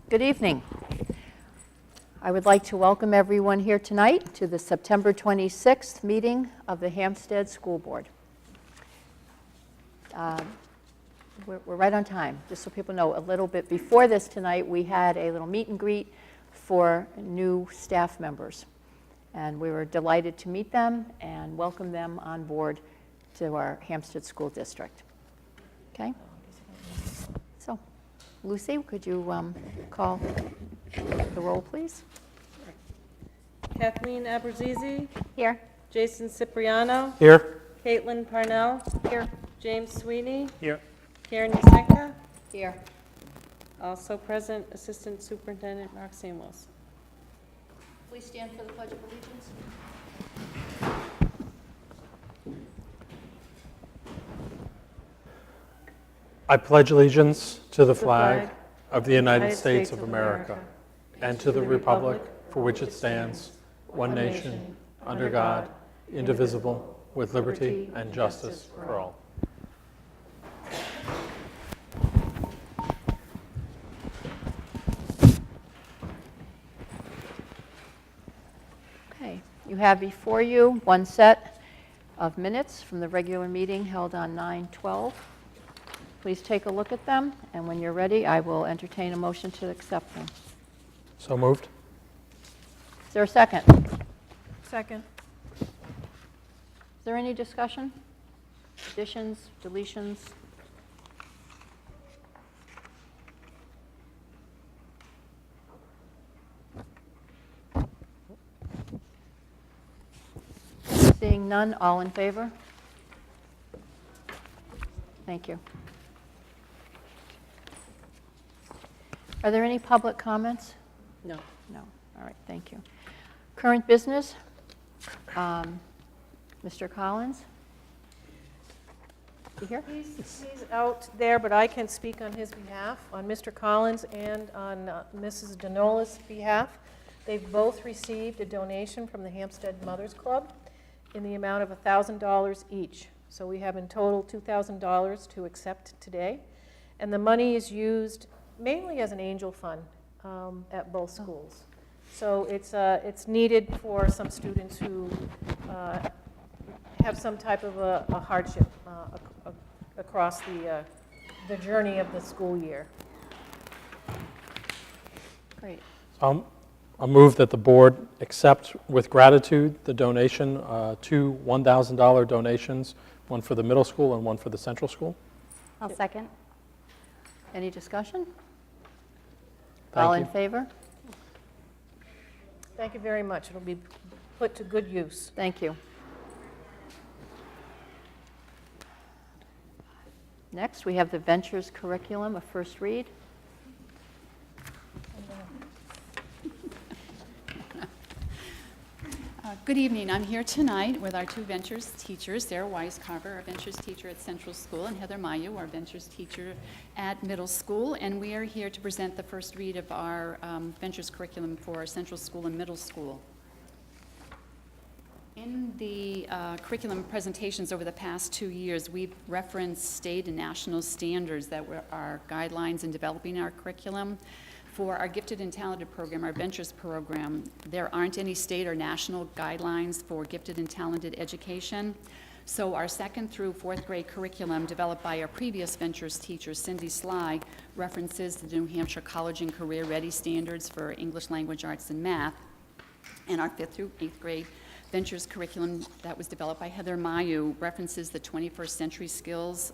Good evening. I would like to welcome everyone here tonight to the September 26th meeting of the Hsdsb School Board. We're right on time. Just so people know, a little bit before this tonight, we had a little meet and greet for new staff members. And we were delighted to meet them and welcome them on board to our Hsdsb School District. Okay? So, Lucy, could you call the roll, please? Kathleen Aberzizi. Here. Jason Cipriano. Here. Caitlin Parnell. Here. James Sweeney. Here. Karen Yusenka. Here. Also present, Assistant Superintendent Mark Samuels. Please stand for the Pledge of Allegiance. I pledge allegiance to the flag of the United States of America and to the republic for which it stands, one nation, under God, indivisible, with liberty and justice for all. Okay. You have before you one set of minutes from the regular meeting held on 9/12. Please take a look at them, and when you're ready, I will entertain a motion to accept them. So moved. Is there a second? Second. Is there any discussion? Additions, deletions? Seeing none, all in favor? Thank you. Are there any public comments? No. No. All right, thank you. Current business? Mr. Collins? You here? He's out there, but I can speak on his behalf, on Mr. Collins and on Mrs. Denola's behalf. They've both received a donation from the Hsdsb Mothers Club in the amount of $1,000 each. So we have in total $2,000 to accept today. And the money is used mainly as an angel fund at both schools. So it's needed for some students who have some type of a hardship across the journey of the school year. Great. I'll move that the board accept with gratitude the donation, two $1,000 donations, one for the middle school and one for the central school. I'll second. Any discussion? Thank All you. in favor? Thank you very much. It'll be put to good use. Thank you. Next, we have the Ventures curriculum, a first read. Good evening. I'm here tonight with our two Ventures teachers, Sarah Weiscarver, our Ventures teacher at Central School, and Heather Mayu, our Ventures teacher at Middle School. And we are here to present the first read of our Ventures curriculum for Central School and Middle School. In the curriculum presentations over the past 2 years, we've referenced state and national standards that were our guidelines in developing our curriculum. For our Gifted and Talented program, our Ventures program, there aren't any state or national guidelines for gifted and talented education. So our 2nd through 4th grade curriculum developed by our previous Ventures teacher, Cindy Sly, references the New Hampshire College and Career Ready standards for English language arts and math. And our 5th through 8th grade Ventures curriculum that was developed by Heather Mayu references the 21st century skills,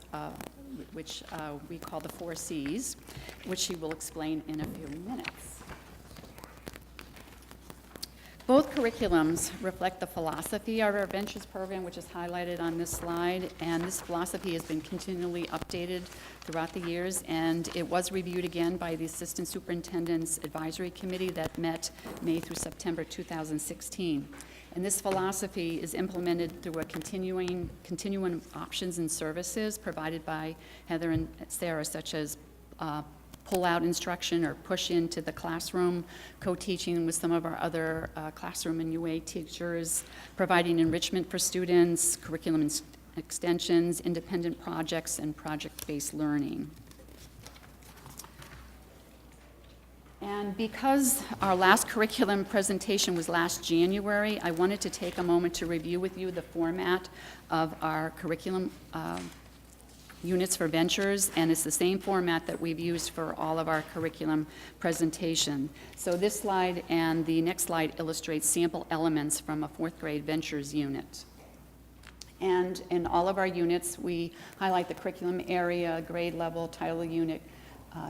which we call the 4 C's, which she will explain in a few minutes. Both curriculums reflect the philosophy of our Ventures program, which is highlighted on this slide, and this philosophy has been continually updated throughout the years, and it was reviewed again by the Assistant Superintendent's Advisory Committee that met May through September 2016. And this philosophy is implemented through a continuum of options and services provided by Heather and Sarah, such as pull-out instruction or push into the classroom, co-teaching with some of our other classroom and UA teachers, providing enrichment for students, curriculum extensions, independent projects, and project-based learning. And because our last curriculum presentation was last January, I wanted to take a moment to review with you the format of our curriculum units for ventures, and it's the same format that we've used for all of our curriculum presentation. So this slide and the next slide illustrates sample elements from a fourth grade ventures unit. And in all of our units, we highlight the curriculum area, grade level, title of unit,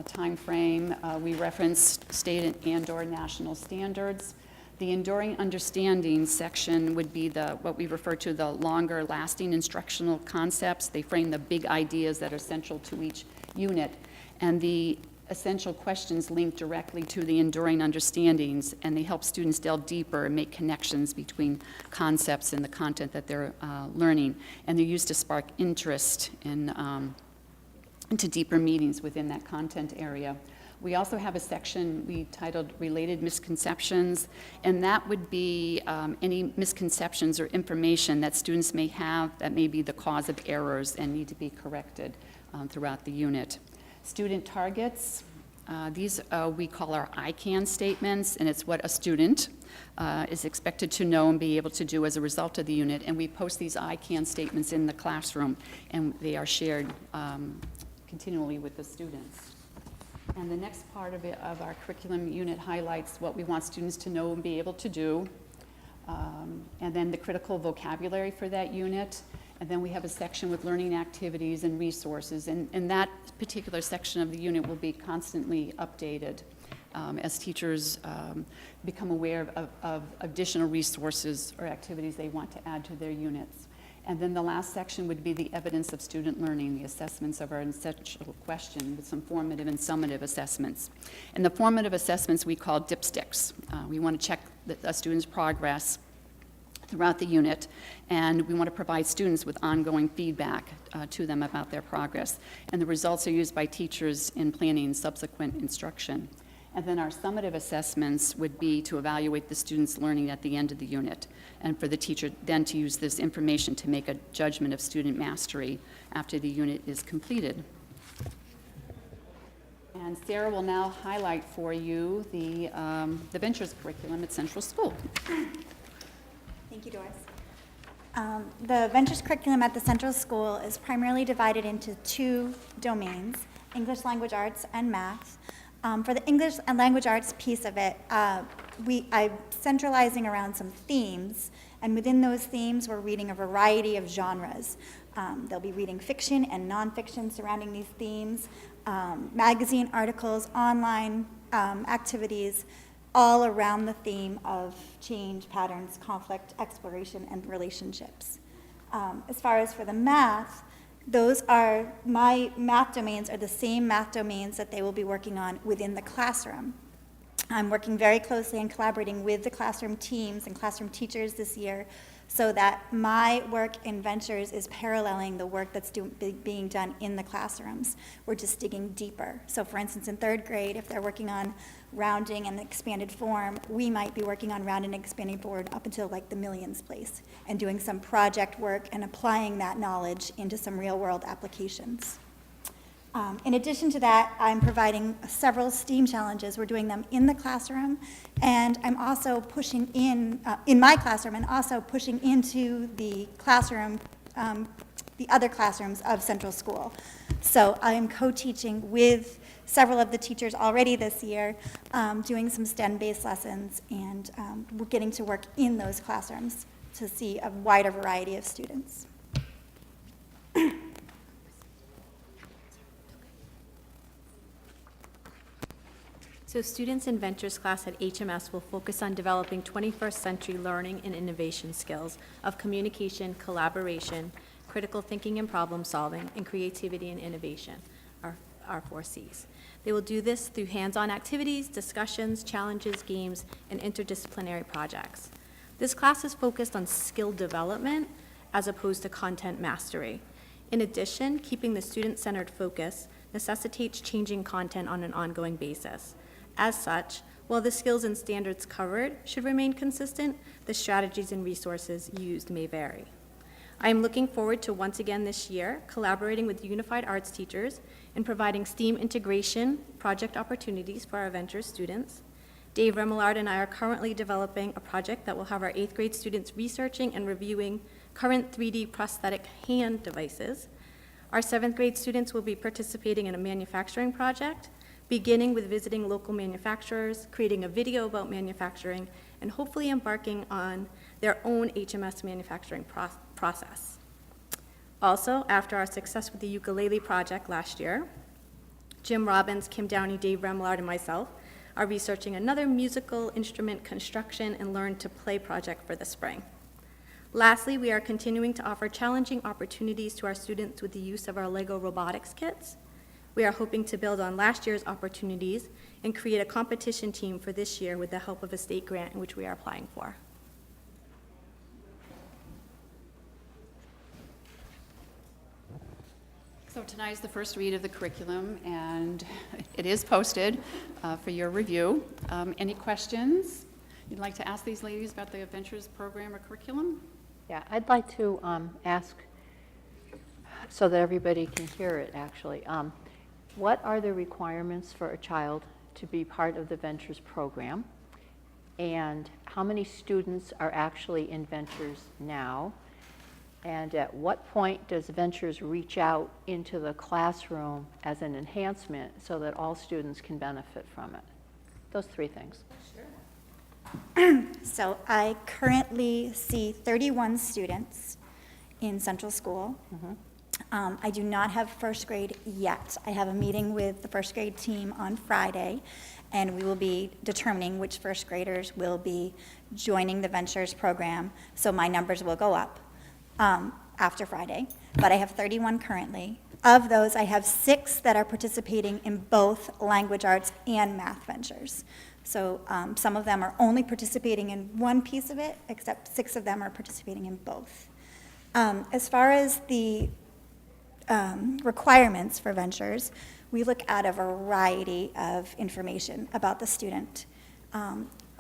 time frame. We reference state and/or national standards. The enduring understanding section would be what we refer to the longer lasting instructional concepts. They frame the big ideas that are central to each unit. And the essential questions link directly to the enduring understandings, and they help students delve deeper and make connections between concepts and the content that they're learning. And they're used to spark interest into deeper meanings within that content area. We also have a section we titled Related Misconceptions, and that would be any misconceptions or information that students may have that may be the cause of errors and need to be corrected throughout the unit. Student targets, these we call our I can statements, and it's what a student is expected to know and be able to do as a result of the unit. And we post these I can statements in the classroom, and they are shared continually with the students. And the next part of our curriculum unit highlights what we want students to know and be able to do, and then the critical vocabulary for that unit. And then we have a section with learning activities and resources, and that particular section of the unit will be constantly updated as teachers become aware of additional resources or activities they want to add to their units. And then the last section would be the evidence of student learning, the assessments of our essential question with some formative and summative assessments. And the formative assessments we call dipsticks. We want to check a student's progress throughout the unit, and we want to provide students with ongoing feedback to them about their progress. And the results are used by teachers in planning subsequent instruction. And then our summative assessments would be to evaluate the student's learning at the end of the unit, and for the teacher then to use this information to make a judgment of student mastery after the unit is completed. And Sarah will now highlight for you the Ventures curriculum at Central School. Thank you, Doris. The Ventures curriculum at the Central School is primarily divided into two domains, English Language Arts and Math. For the English and Language Arts piece of it, I'm centralizing around some themes, and within those themes, we're reading a variety of genres. They'll be reading fiction and nonfiction surrounding these themes, magazine articles, online activities, all around the theme of change, patterns, conflict, exploration, and relationships. As far as for the math, my math domains are the same math domains that they will be working on within the classroom. I'm working very closely and collaborating with the classroom teams and classroom teachers this year so that my work in Ventures is paralleling the work that's being done in the classrooms. We're just digging deeper. So for instance, in third grade, if they're working on rounding and expanded form, we might be working on rounding and expanding forward up until like the millions place and doing some project work and applying that knowledge into some real world applications. In addition to that, I'm providing several STEAM challenges. We're doing them in the classroom, and I'm also pushing in my classroom, and also pushing into the classroom, the other classrooms of Central School. So I am co-teaching with several of the teachers already this year, doing some STEM-based lessons, and we're getting to work in those classrooms to see a wider variety of students. So students in Ventures class at HMS will focus on developing 21st century learning and innovation skills of communication, collaboration, critical thinking and problem solving, and creativity and innovation, our 4 C's. They will do this through hands-on activities, discussions, challenges, games, and interdisciplinary projects. This class is focused on skill development as opposed to content mastery. In addition, keeping the student-centered focus necessitates changing content on an ongoing basis. As such, while the skills and standards covered should remain consistent, the strategies and resources used may vary. I am looking forward to once again this year collaborating with unified arts teachers and providing STEAM integration project opportunities for our Ventures students. Dave Remillard and I are currently developing a project that will have our 8th grade students researching and reviewing current 3D prosthetic hand devices. Our 7th grade students will be participating in a manufacturing project, beginning with visiting local manufacturers, creating a video about manufacturing, and hopefully embarking on their own HMS manufacturing process. Also, after our success with the ukulele project last year, Jim Robbins, Kim Downey, Dave Remillard, and myself are researching another musical instrument construction and learn to play project for the spring. Lastly, we are continuing to offer challenging opportunities to our students with the use of our LEGO robotics kits. We are hoping to build on last year's opportunities and create a competition team for this year with the help of a state grant in which we are applying for. So tonight is the first read of the curriculum, and it is posted for your review. Any questions you'd like to ask these ladies about the Adventures program or curriculum? Yeah, I'd like to ask, so that everybody can hear it, actually. What are the requirements for a child to be part of the Ventures program? And how many students are actually in Ventures now? And at what point does Ventures reach out into the classroom as an enhancement so that all students can benefit from it? Those 3 things. So I currently see 31 students in Central School. I do not have first grade yet. I have a meeting with the first grade team on Friday, and we will be determining which first graders will be joining the Ventures program, so my numbers will go up after Friday. But I have 31 currently. Of those, I have 6 that are participating in both language arts and math Ventures. So some of them are only participating in one piece of it, except 6 of them are participating in both. As far as the requirements for Ventures, we look at a variety of information about the student.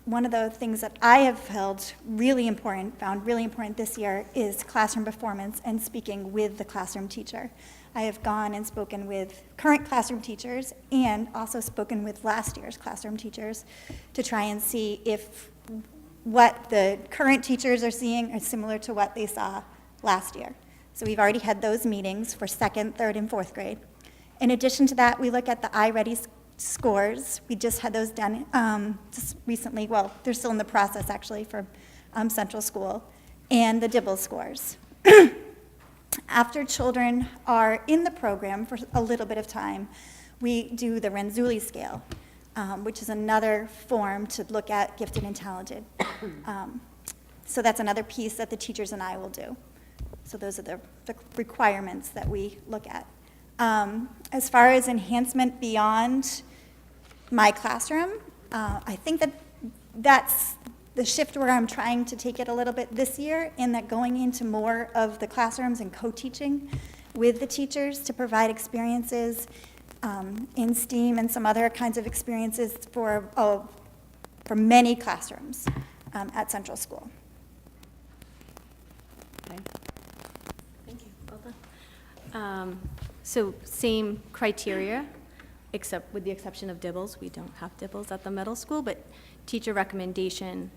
One of the things that I have found really important this year is classroom performance and speaking with the classroom teacher. I have gone and spoken with current classroom teachers and also spoken with last year's classroom teachers to try and see if what the current teachers are seeing are similar to what they saw last year. So we've already had those meetings for 2nd, 3rd, and 4th grade. In addition to that, we look at the iReady scores. We just had those done just recently. Well, they're still in the process, actually, for Central School, and the DIBELS scores. After children are in the program for a little bit of time, we do the Renzulli scale, which is another form to look at gifted and talented. So that's another piece that the teachers and I will do. So those are the requirements that we look at. As far as enhancement beyond my classroom, I think that's the shift where I'm trying to take it a little bit this year, in that going into more of the classrooms and co-teaching with the teachers to provide experiences in STEAM and some other kinds of experiences for many classrooms at Central School. Okay. Thank you. Well done. So same criteria, except with the exception of DIBELS. We don't have DIBELS at the middle school, but teacher recommendation,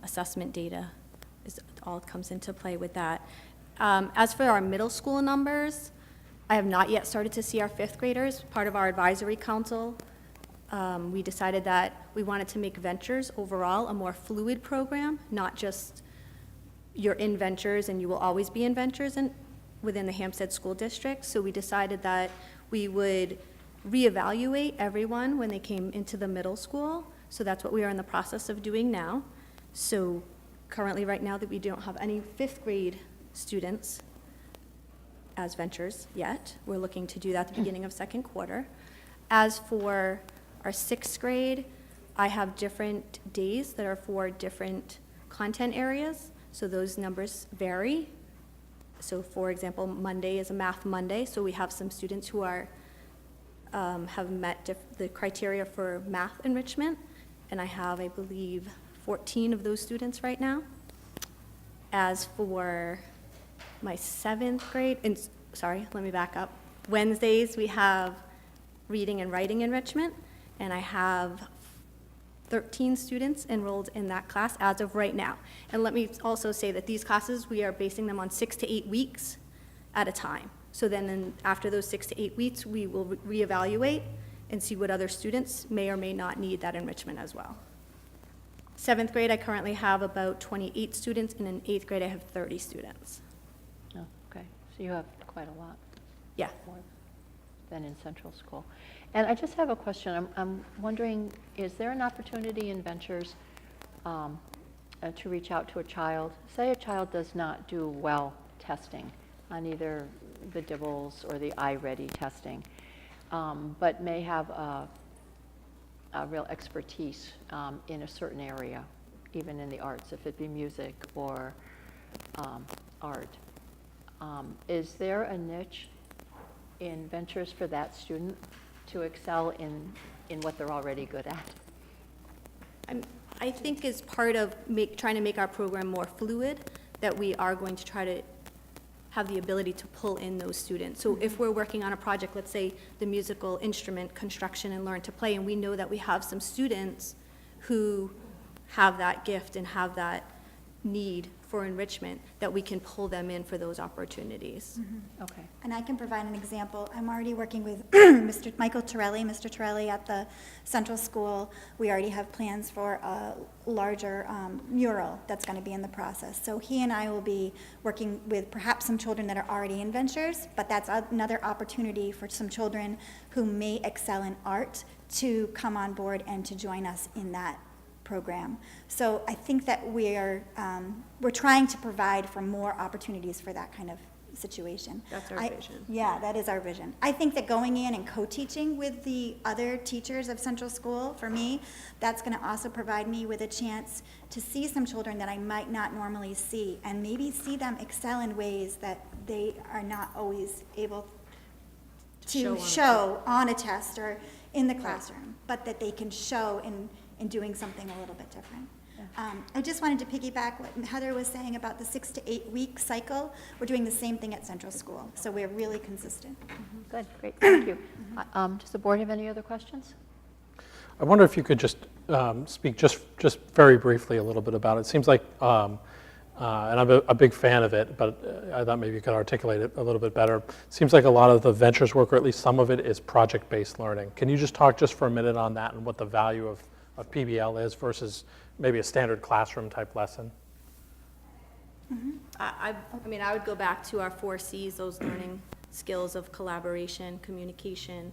assessment data all comes into play with that. As for our middle school numbers, I have not yet started to see our 5th graders. Part of our advisory council, we decided that we wanted to make Ventures overall a more fluid program, not just you're in Ventures and you will always be in Ventures within the Hampstead School District. So we decided that we would reevaluate everyone when they came into the middle school. So that's what we are in the process of doing now. So currently, right now, that we don't have any 5th grade students as Ventures yet. We're looking to do that at the beginning of 2nd quarter. As for our 6th grade, I have different days that are for different content areas. So those numbers vary. So for example, Monday is a Math Monday. So we have some students who are have met the criteria for math enrichment. And I have, I believe, 14 of those students right now. As for my 7th grade, and, sorry, let me back up. Wednesdays, we have reading and writing enrichment, and I have 13 students enrolled in that class as of right now. And let me also say that these classes, we are basing them on 6 to 8 weeks at a time. So then after those 6 to 8 weeks, we will reevaluate and see what other students may or may not need that enrichment as well. 7th grade, I currently have about 28 students, and in 8th grade, I have 30 students. Oh, okay, so you have quite a lot Yeah. more than in central school. And I just have a question. I'm wondering, is there an opportunity in Ventures to reach out to a child? Say a child does not do well testing on either the DIBELS or the iReady testing, but may have a real expertise in a certain area, even in the arts, if it be music or art. Is there a niche in Ventures for that student to excel in what they're already good at? I think as part of trying to make our program more fluid, that we are going to try to have the ability to pull in those students. So if we're working on a project, let's say the musical instrument construction and learn to play, and we know that we have some students who have that gift and have that need for enrichment, that we can pull them in for those opportunities. Okay. And I can provide an example. I'm already working with Mr. Michael Torelli, Mr. Torelli at the Central School. We already have plans for a larger mural that's going to be in the process. So he and I will be working with perhaps some children that are already in Ventures, but that's another opportunity for some children who may excel in art to come on board and to join us in that program. So I think that we're trying to provide for more opportunities for that kind of situation. That's our vision. Yeah, that is our vision. I think that going in and co-teaching with the other teachers of Central School, for me, that's going to also provide me with a chance to see some children that I might not normally see, and maybe see them excel in ways that they are not always able to show on a test or in the classroom, but that they can show in doing something a little bit different. I just wanted to piggyback what Heather was saying about the 6 to 8 week cycle. We're doing the same thing at Central School, so we're really consistent. Good, great, thank you. Does the board have any other questions? I wonder if you could just speak just very briefly a little bit about it. It seems like, and I'm a big fan of it, but I thought maybe you could articulate it a little bit better. It seems like a lot of the Ventures work, or at least some of it, is project-based learning. Can you just talk just for a minute on that and what the value of PBL is versus maybe a standard classroom type lesson? I mean, I would go back to our 4 Cs, those learning skills of collaboration, communication,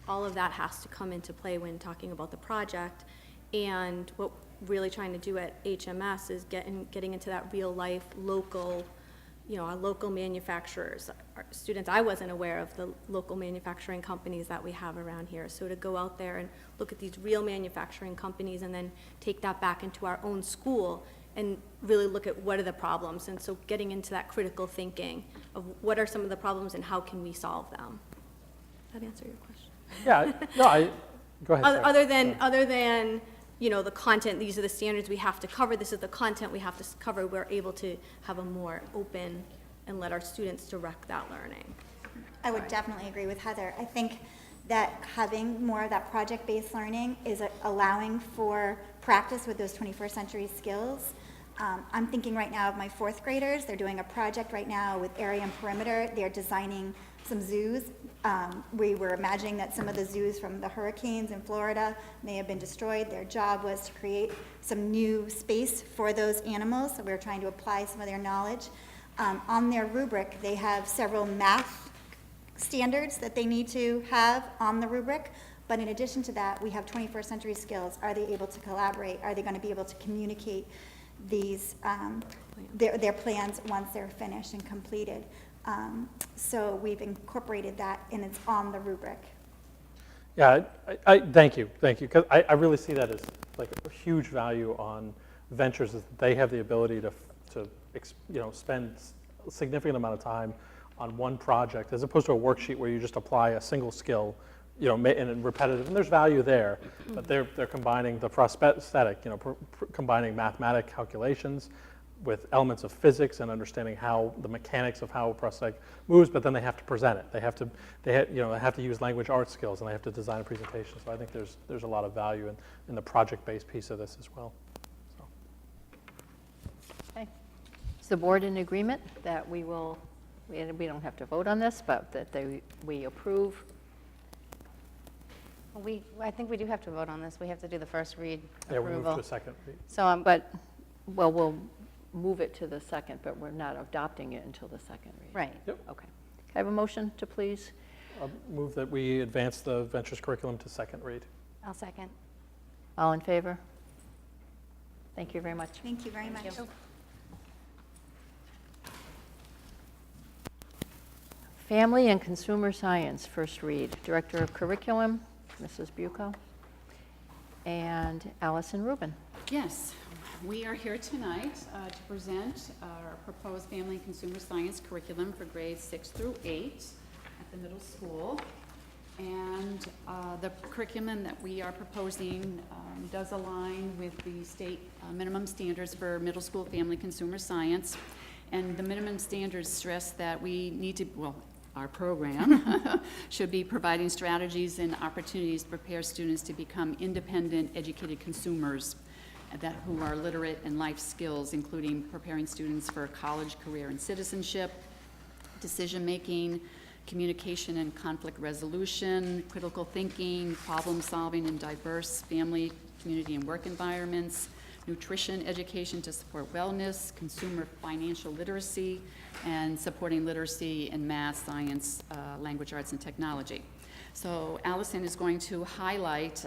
all of that has to come into play when talking about the project. And what we're really trying to do at HMS is getting into that real life, local, our local manufacturers. Our students, I wasn't aware of the local manufacturing companies that we have around here. So to go out there and look at these real manufacturing companies and then take that back into our own school and really look at what are the problems. And so getting into that critical thinking of what are some of the problems and how can we solve them. Does that answer your question? Yeah, no, go ahead. sorry. Other than the content, these are the standards we have to cover, this is the content we have to cover, we're able to have a more open and let our students direct that learning. I would definitely agree with Heather. I think that having more of that project-based learning is allowing for practice with those 21st century skills. I'm thinking right now of my 4th graders. They're doing a project right now with area and perimeter. They're designing some zoos. We were imagining that some of the zoos from the hurricanes in Florida may have been destroyed. Their job was to create some new space for those animals, so we were trying to apply some of their knowledge. On their rubric, they have several math standards that they need to have on the rubric, but in addition to that, we have 21st century skills. Are they able to collaborate? Are they going to be able to communicate these their plans once they're finished and completed? So we've incorporated that, and it's on the rubric. Yeah, I thank you, because I really see that as like a huge value on Ventures, is that they have the ability to spend a significant amount of time on one project, as opposed to a worksheet where you just apply a single skill, and repetitive, and there's value there, but they're combining the prosthetic, combining mathematic calculations with elements of physics and understanding how the mechanics of how a prosthetic moves, but then they have to present it. They have to use language arts skills, and they have to design a presentation. So I think there's a lot of value in the project-based piece of this as well. So. Okay. Is the board in agreement that we don't have to vote on this, but that we approve? I think we do have to vote on this. We have to do the first read Yeah, we approval. move to a second read. So, Well, we'll move it to the second, but we're not adopting it until the second read. right. Yep. Okay. Can I have a motion to please? I'll move that we advance the ventures curriculum to second read. I'll second. All in favor? Thank you very much. Thank you very much. Family and Consumer Science, first read. Director of Curriculum, Mrs. Bucco, and Allison Rubin. Yes, we are here tonight to present our proposed family and consumer science curriculum for grades 6 through 8 at the middle school. And the curriculum that we are proposing does align with the state minimum standards for middle school family consumer science. And the minimum standards stress that we need to, well, our program should be providing strategies and opportunities to prepare students to become independent, educated consumers who are literate in life skills, including preparing students for college, career, and citizenship, decision-making, communication and conflict resolution, critical thinking, problem-solving in diverse family, community, and work environments, nutrition education to support wellness, consumer financial literacy, and supporting literacy in math, science, language arts, and technology. So Allison is going to highlight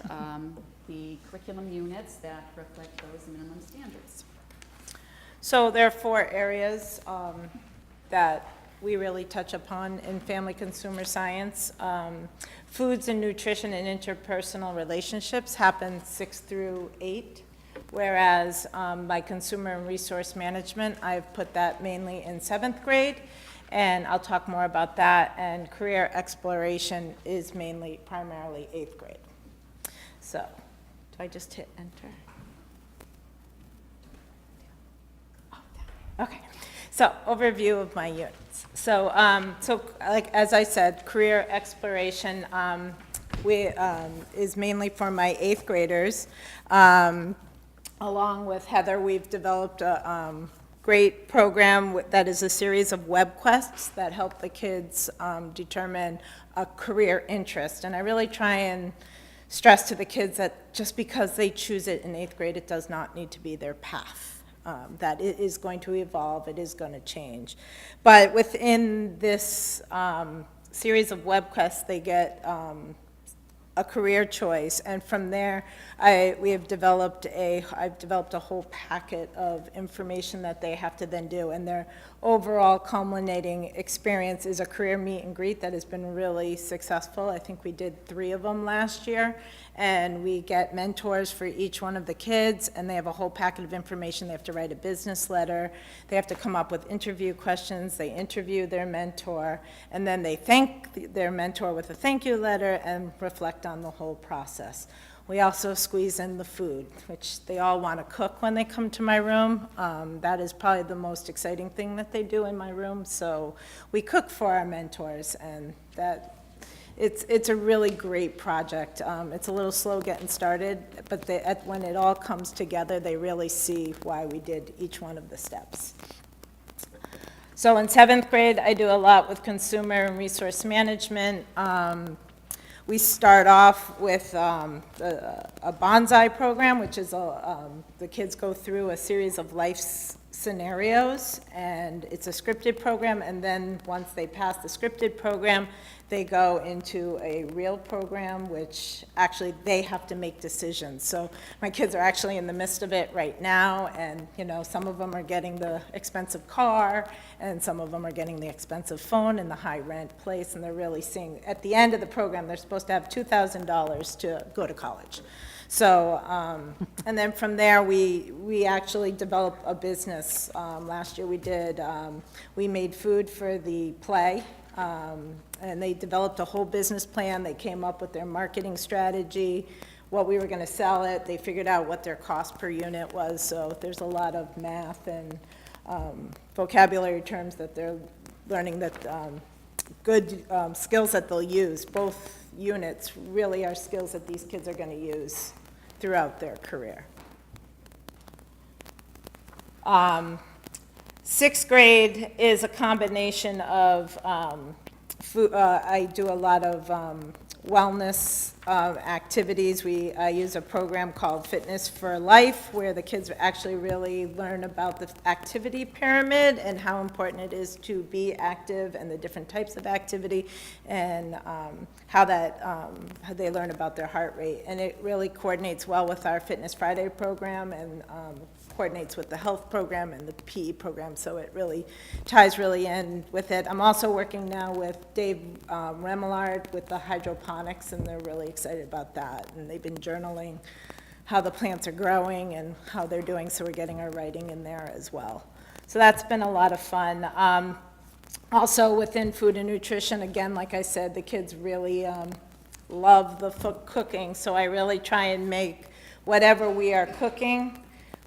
the curriculum units that reflect those minimum standards. So there are 4 areas that we really touch upon in family consumer science. Foods and nutrition and interpersonal relationships happen 6 through 8, whereas by consumer and resource management, I've put that mainly in 7th grade, and I'll talk more about that. And career exploration is primarily 8th grade. So, do I just hit enter? Okay, so overview of my units. So, like as I said, career exploration is mainly for my 8th graders. Along with Heather, we've developed a great program that is a series of web quests that help the kids determine a career interest. And I really try and stress to the kids that just because they choose it in 8th grade, it does not need to be their path. That it is going to evolve, it is going to change. But within this series of web quests, they get a career choice, and from there, I've developed a whole packet of information that they have to then do, and their overall culminating experience is a career meet and greet that has been really successful. I think we did 3 of them last year, and we get mentors for each one of the kids, and they have a whole packet of information. They have to write a business letter, they have to come up with interview questions, they interview their mentor, and then they thank their mentor with a thank you letter and reflect on the whole process. We also squeeze in the food, which they all want to cook when they come to my room. That is probably the most exciting thing that they do in my room. So we cook for our mentors, and it's a really great project. It's a little slow getting started, but when it all comes together, they really see why we did each one of the steps. So in 7th grade, I do a lot with consumer and resource management. We start off with a bonsai program, which is the kids go through a series of life scenarios, and it's a scripted program, and then once they pass the scripted program, they go into a real program, which actually they have to make decisions. So my kids are actually in the midst of it right now, and some of them are getting the expensive car, and some of them are getting the expensive phone in the high rent place, and they're really seeing, at the end of the program, they're supposed to have $2,000 to go to college. So, and then from there, we actually developed a business. Last year we made food for the play, and they developed a whole business plan. They came up with their marketing strategy, what we were going to sell it. They figured out what their cost per unit was, so there's a lot of math and vocabulary terms that they're learning, that good skills that they'll use. Both units really are skills that these kids are going to use throughout their career. Sixth grade is a combination of food. I do a lot of wellness activities. I use a program called Fitness for Life, where the kids actually really learn about the activity pyramid and how important it is to be active and the different types of activity, and how they learn about their heart rate. And it really coordinates well with our Fitness Friday program, and coordinates with the health program and the PE program, so it really ties really in with it. I'm also working now with Dave Remillard with the hydroponics, and they're really excited about that. And they've been journaling how the plants are growing and how they're doing, so we're getting our writing in there as well. So that's been a lot of fun. Also within food and nutrition, again, like I said, the kids really love the cooking, so I really try and make whatever we are cooking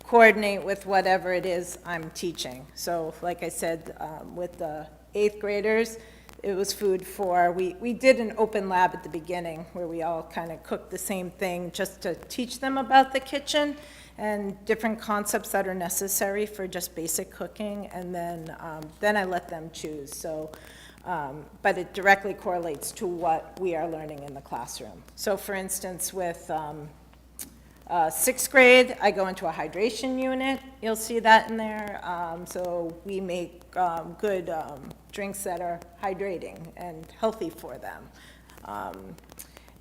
coordinate with whatever it is I'm teaching. So like I said, with the 8th graders, it was food for, we did an open lab at the beginning where we all kind of cooked the same thing just to teach them about the kitchen and different concepts that are necessary for just basic cooking, and then I let them choose. So, but it directly correlates to what we are learning in the classroom. So for instance, with 6th grade, I go into a hydration unit. You'll see that in there. So we make good drinks that are hydrating and healthy for them.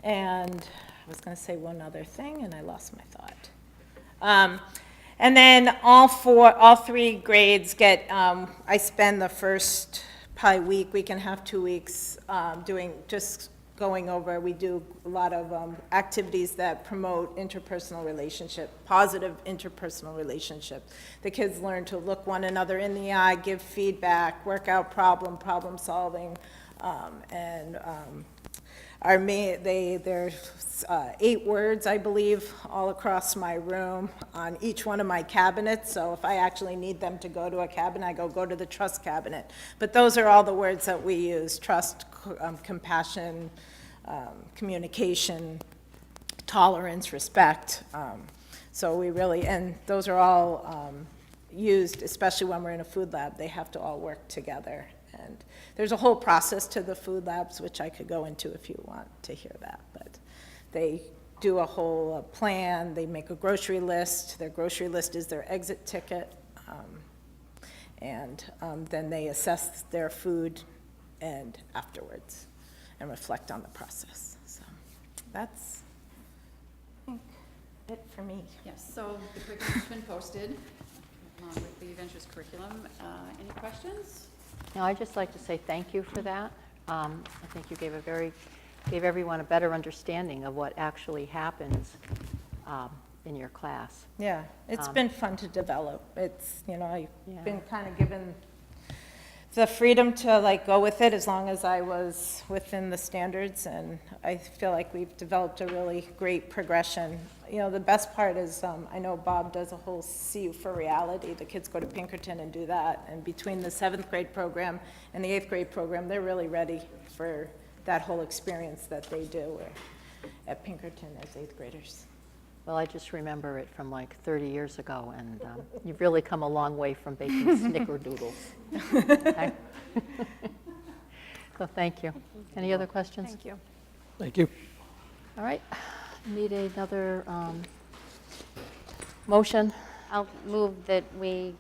And I was going to say one other thing, and I lost my thought. And then all 3 grades get, I spend the first probably week and a half, 2 weeks going over. We do a lot of activities that promote interpersonal relationship, positive interpersonal relationship. The kids learn to look one another in the eye, give feedback, work out problem solving, and there's 8 words, I believe, all across my room on each one of my cabinets. So if I actually need them to go to a cabinet, I go to the trust cabinet. But those are all the words that we use: trust, compassion, communication, tolerance, respect. So we really, and those are all used, especially when we're in a food lab. They have to all work together. And there's a whole process to the food labs, which I could go into if you want to hear that. But they do a whole plan. They make a grocery list. Their grocery list is their exit ticket. And then they assess their food and afterwards and reflect on the process. So that's, I think, it for me. Yes, so the curriculum's been posted along with the Ventures curriculum. Any questions? Now, I'd just like to say thank you for that. I think you gave everyone a better understanding of what actually happens in your class. Yeah, it's been fun to develop. It's, I've been kind of given the freedom to go with it as long as I was within the standards, and I feel like we've developed a really great progression. The best part is I know Bob does a whole CU for Reality. The kids go to Pinkerton and do that, and between the 7th grade program and the 8th grade program, they're really ready for that whole experience that they do at Pinkerton as 8th graders. Well, I just remember it from 30 years ago, and you've really come a long way from baking snickerdoodles. Okay? So thank you. Any other questions? Thank you. Thank you. All right. Need another motion? I'll move that we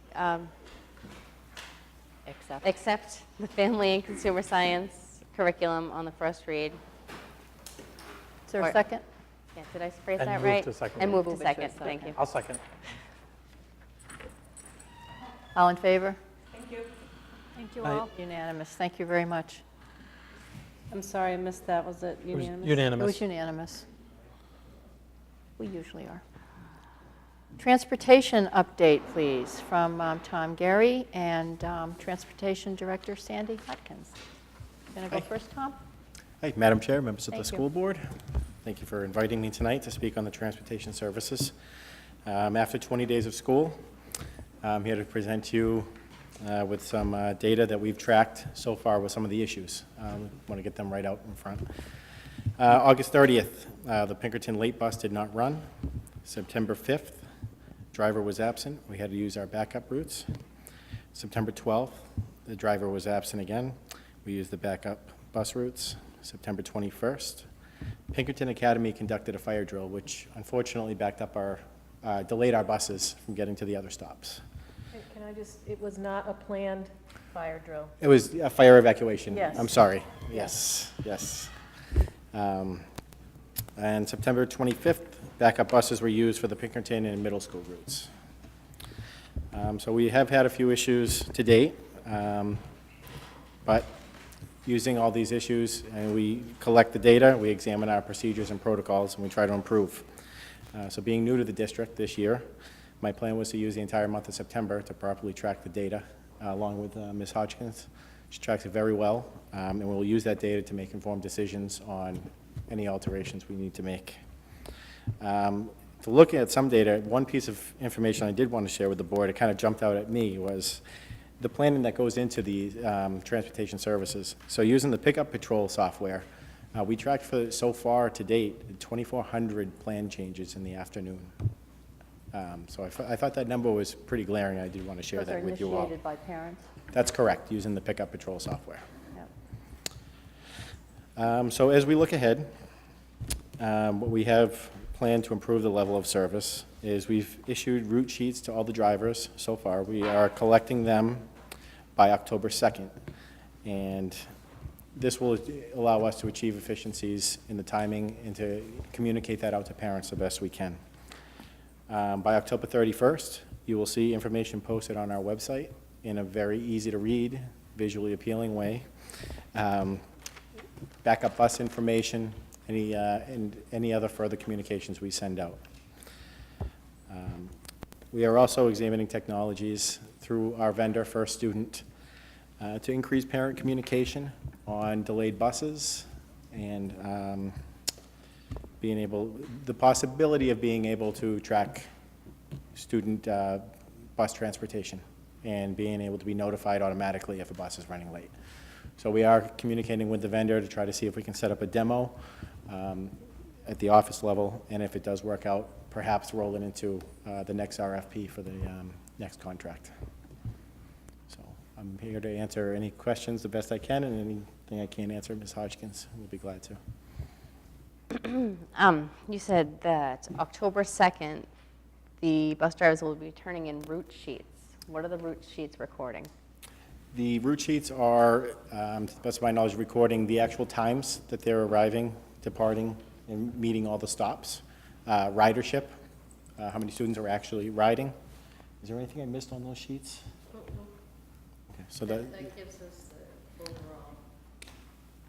accept the family and consumer science curriculum on the first read. Is there a second? Yeah, did I phrase And that move right? to second And read. move to second, thank you. I'll second. All in favor? Thank you Aye. all. Unanimous. Thank you very much. I'm sorry, I missed that. Was it It was unanimous? It unanimous. was unanimous. We usually are. Transportation update, please, from Tom Gary and Transportation Director Sandy Hodkins. Going to go first, Tom? Hi, Madam Chair, members of the Thank you. school board. Thank you for inviting me tonight to speak on the transportation services. After 20 days of school, I'm here to present you with some data that we've tracked so far with some of the issues. Want to get them right out in front. August 30th, the Pinkerton late bus did not run. September 5th, driver was absent. We had to use our backup routes. September 12th, the driver was absent again. We used the backup bus routes. September 21st, Pinkerton Academy conducted a fire drill, which unfortunately delayed our buses from getting to the other stops. Can I just, it was not a planned fire drill. It was a fire evacuation. Yes. I'm sorry. Yes. And September 25th, backup buses were used for the Pinkerton and middle school routes. So we have had a few issues to date, but using all these issues, and we collect the data, we examine our procedures and protocols, and we try to improve. So being new to the district this year, my plan was to use the entire month of September to properly track the data, along with Ms. Hodgkins. She tracks it very well, and we'll use that data to make informed decisions on any alterations we need to make. To look at some data, one piece of information I did want to share with the board, it kind of jumped out at me, was the planning that goes into the transportation services. So using the Pickup Patrol software, we tracked for, so far to date, 2,400 plan changes in the afternoon. So I thought that number was pretty glaring. I did want to share Those are that with you all. initiated by parents. That's correct, using the Pickup Patrol software. Yep. So as we look ahead, what we have planned to improve the level of service is we've issued route sheets to all the drivers so far. We are collecting them by October 2nd. And this will allow us to achieve efficiencies in the timing and to communicate that out to parents the best we can. By October 31st, you will see information posted on our website in a very easy-to-read, visually appealing way. Backup bus information, and any other further communications we send out. We are also examining technologies through our vendor, First Student, to increase parent communication on delayed buses and the possibility of being able to track student bus transportation and being able to be notified automatically if a bus is running late. So we are communicating with the vendor to try to see if we can set up a demo at the office level, and if it does work out, perhaps roll it into the next RFP for the next contract. So I'm here to answer any questions the best I can, and anything I can't answer, Ms. Hodgkins will be glad to. You said that October 2nd, the bus drivers will be turning in route sheets. What are the route sheets recording? The route sheets are, to the best of my knowledge, recording the actual times that they're arriving, departing, and meeting all the stops. Ridership, how many students are actually riding. Is there anything I missed on those sheets? Okay, so that gives us the overall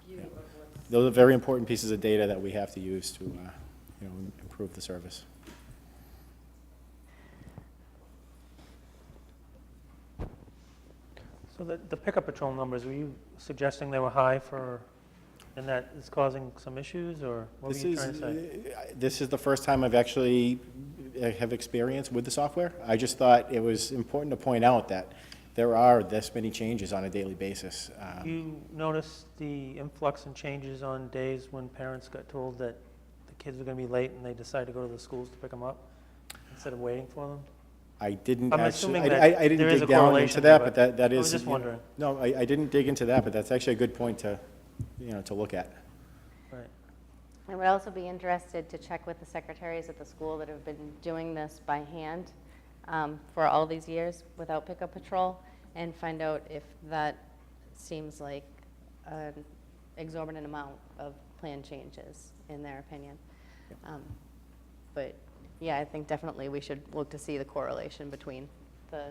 view of what's... those are very important pieces of data that we have to use to improve the service. So the pickup patrol numbers, were you suggesting they were high and that is causing some issues, or what were you trying to say? This is the first time I've actually have experience with the software. I just thought it was important to point out that there are this many changes on a daily basis. You noticed the influx and changes on days when parents got told that the kids were going to be late and they decided to go to the schools to pick them up instead of waiting for them? I didn't I'm actually, assuming that I didn't there is dig a down correlation into that, to but it. that is. I was just wondering. No, I didn't dig into that, but that's actually a good point to look at. Right. I would also be interested to check with the secretaries at the school that have been doing this by hand for all these years without pickup patrol, and find out if that seems like an exorbitant amount of plan changes, in their opinion. But yeah, I think definitely we should look to see the correlation between the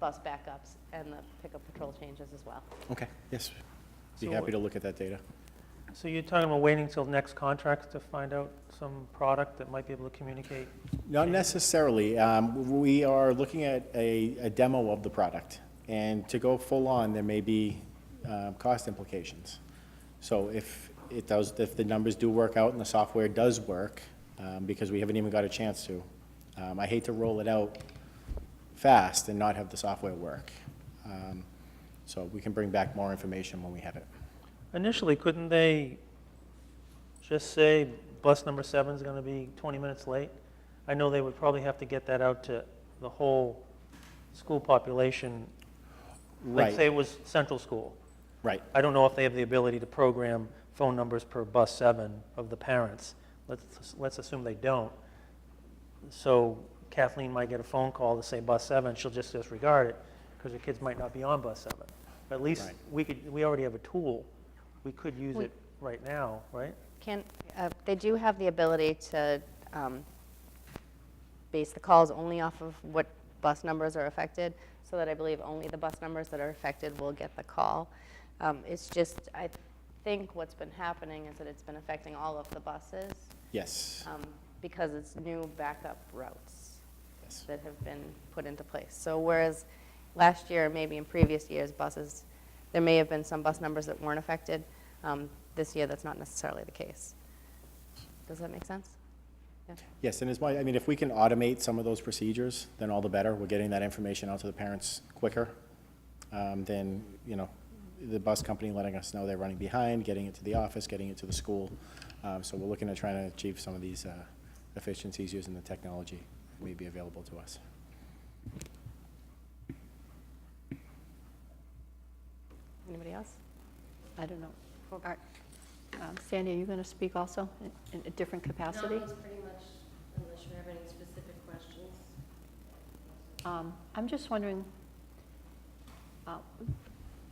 bus backups and the pickup patrol changes as well. Okay, yes. Be So happy to look at that data. So you're talking about waiting till next contract to find out some product that might be able to communicate? Not necessarily. We are looking at a demo of the product, and to go full on, there may be cost implications. So if the numbers do work out and the software does work, because we haven't even got a chance to, I hate to roll it out fast and not have the software work. So we can bring back more information when we have it. Initially, couldn't they just say bus number 7 is going to be 20 minutes late? I know they would probably have to get that out to the whole school population. Like Right. say it was central school. Right. I don't know if they have the ability to program phone numbers per bus 7 of the parents. Let's assume they don't. So Kathleen might get a phone call to say bus 7, she'll just disregard it because her kids might not be on bus 7. But at least Right. we already have a tool. We could use it right now, right? They do have the ability to base the calls only off of what bus numbers are affected, so that I believe only the bus numbers that are affected will get the call. It's just, I think what's been happening is that it's been affecting all of the buses Yes. because it's new backup routes Yes. that have been put into place. So whereas last year, maybe in previous years, buses, there may have been some bus numbers that weren't affected. This year, that's not necessarily the case. Does that make sense? Yeah. Yes, and I mean, if we can automate some of those procedures, then all the better. We're getting that information out to the parents quicker than, the bus company letting us know they're running behind, getting it to the office, getting it to the school. So we're looking at trying to achieve some of these efficiencies using the technology that may be available to us. Anybody else? I don't know. Sandy, are you going to speak also in a different capacity? No, that's pretty much, unless you have any specific questions. I'm just wondering,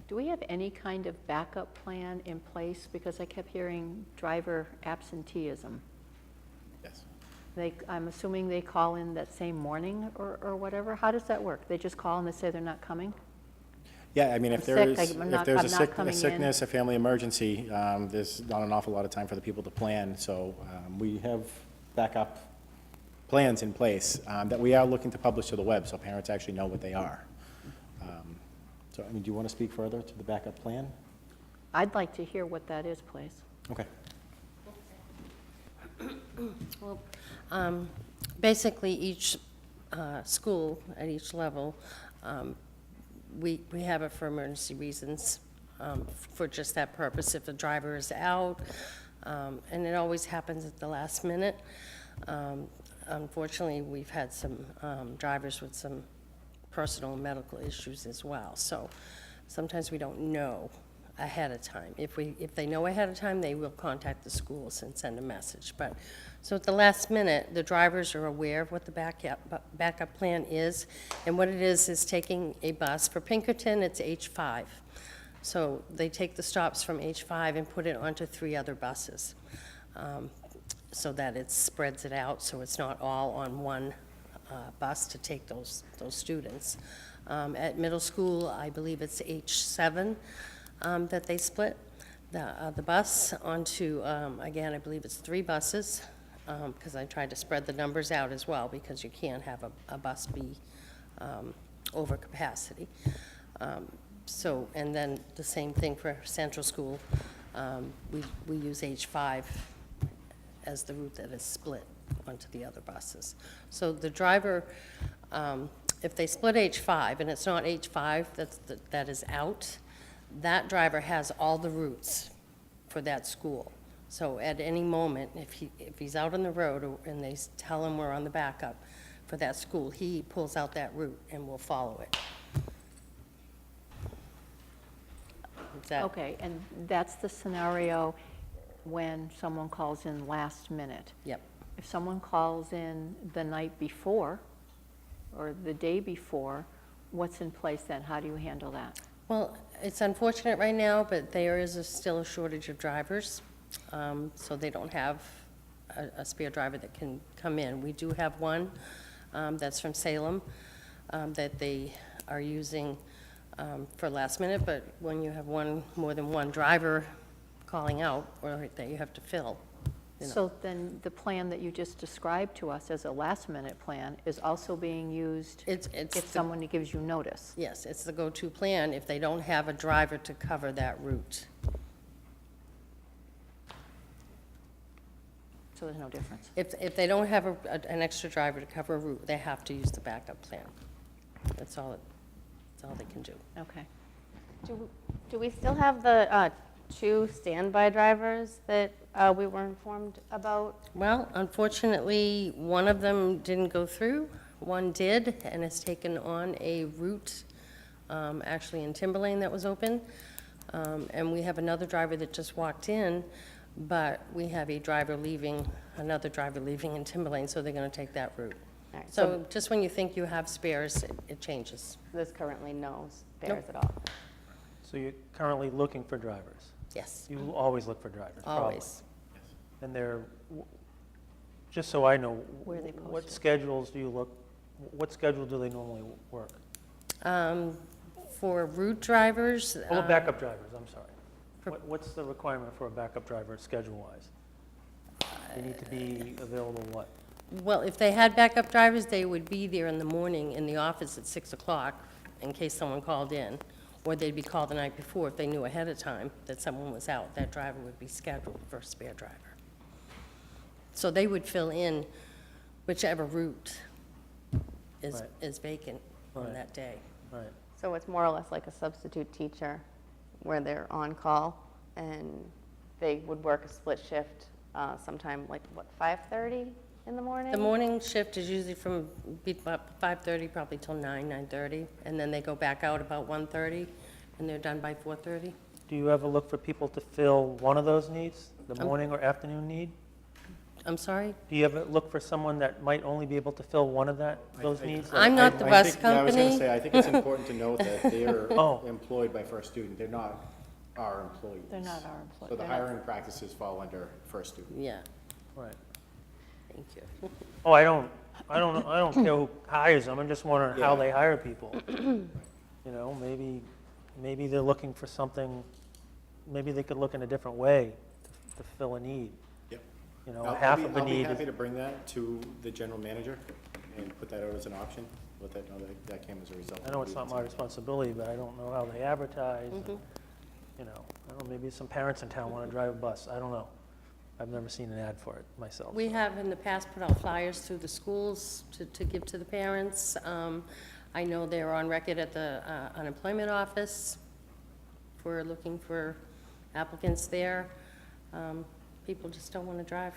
do we have any kind of backup plan in place? Because I kept hearing driver absenteeism. Yes. I'm assuming they call in that same morning or whatever? How does that work? They just call and they say they're not coming? Yeah, I mean, if I'm there's sick, I'm if not there's a coming in. sickness, a family emergency, there's not an awful lot of time for the people to plan. So we have backup plans in place that we are looking to publish to the web so parents actually know what they are. So, I mean, do you want to speak further to the backup plan? I'd like to hear what that is, please. Okay. Well, basically, each school at each level, we have it for emergency reasons, for just that purpose, if the driver is out, and it always happens at the last minute. Unfortunately, we've had some drivers with some personal medical issues as well, so sometimes we don't know ahead of time. If they know ahead of time, they will contact the schools and send a message. But so at the last minute, the drivers are aware of what the backup plan is, and what it is taking a bus. For Pinkerton, it's H5. So they take the stops from H5 and put it onto 3 other buses, so that it spreads it out, so it's not all on one bus to take those students. At middle school, I believe it's H7 that they split the bus onto, again, I believe it's 3 buses, because I tried to spread the numbers out as well, because you can't have a bus be over capacity. So, and then the same thing for central school. We use H5 as the route that is split onto the other buses. So the driver, if they split H5 and it's not H5 that is out, that driver has all the routes for that school. So at any moment, if he's out on the road and they tell him we're on the backup for that school, he pulls out that route and will follow it. Okay, and that's the scenario when someone calls in last minute. Yep. If someone calls in the night before or the day before, what's in place then? How do you handle that? Well, it's unfortunate right now, but there is still a shortage of drivers, so they don't have a spare driver that can come in. We do have one that's from Salem that they are using for last minute, but when you have more than one driver calling out, or that you have to fill, So then the plan that you just described to us as a last-minute plan is also being used if someone gives you notice? Yes, it's the go-to plan if they don't have a driver to cover that route. So there's no difference? If they don't have an extra driver to cover a route, they have to use the backup plan. That's all That's all they can do. Okay. Do we still have the 2 standby drivers that we were informed about? Well, unfortunately, one of them didn't go through, one did, and has taken on a route, actually in Timberlane that was open. And we have another driver that just walked in, but we have another driver leaving in Timberlane, so they're gonna take that route. All right, So just when you think you have spares, it changes. there's currently no spares at all. So you're currently looking for drivers? Yes, You always look for drivers? probably. always. And just so I know, Where are they what posted? schedules do you look, what schedule do they normally work? For route drivers. Oh, backup drivers, I'm sorry. for- What's the requirement for a backup driver schedule-wise? They need to be available what? Well, if they had backup drivers, they would be there in the morning in the office at 6 o'clock in case someone called in, or they'd be called the night before if they knew ahead of time that someone was out. That driver would be scheduled for a spare driver. So they would fill in whichever route Right. is vacant on Right. that day. Right. So it's more or less like a substitute teacher where they're on call and they would work a split shift sometime like, what, 5:30 in the morning? The morning shift is usually from about 5:30 probably till 9:30, and then they go back out about 1:30, and they're done by 4:30. Do you ever look for people to fill one of those needs, the morning or afternoon need? I'm sorry? Do you ever look for someone that might only be able to fill one of those needs? I'm not the I bus think- yeah, I was going to company. say, I think it's important to note that they're Oh. employed by First Student. They're not our employees. They're not our employees. So the hiring practices fall under First Student. Yeah, Right. thank you. Oh, I don't care who hires them, I'm just wondering how Yeah. they hire people. You know, maybe they're looking for something, maybe they could look in a different way to fill a need. Yep. You know, I'll half be- of the I'll be need happy is, to bring that to the general manager and put that out as an option, let that know that that came as a result. I know it's not my responsibility, but I don't know how they advertise. Mm-hmm. and, You know, I don't know, maybe some parents in town want to drive a bus, I don't know. I've never seen an ad for it myself. We have in the past put out flyers through the schools to give to the parents. I know they're on record at the unemployment office for looking for applicants there. People just don't want to drive.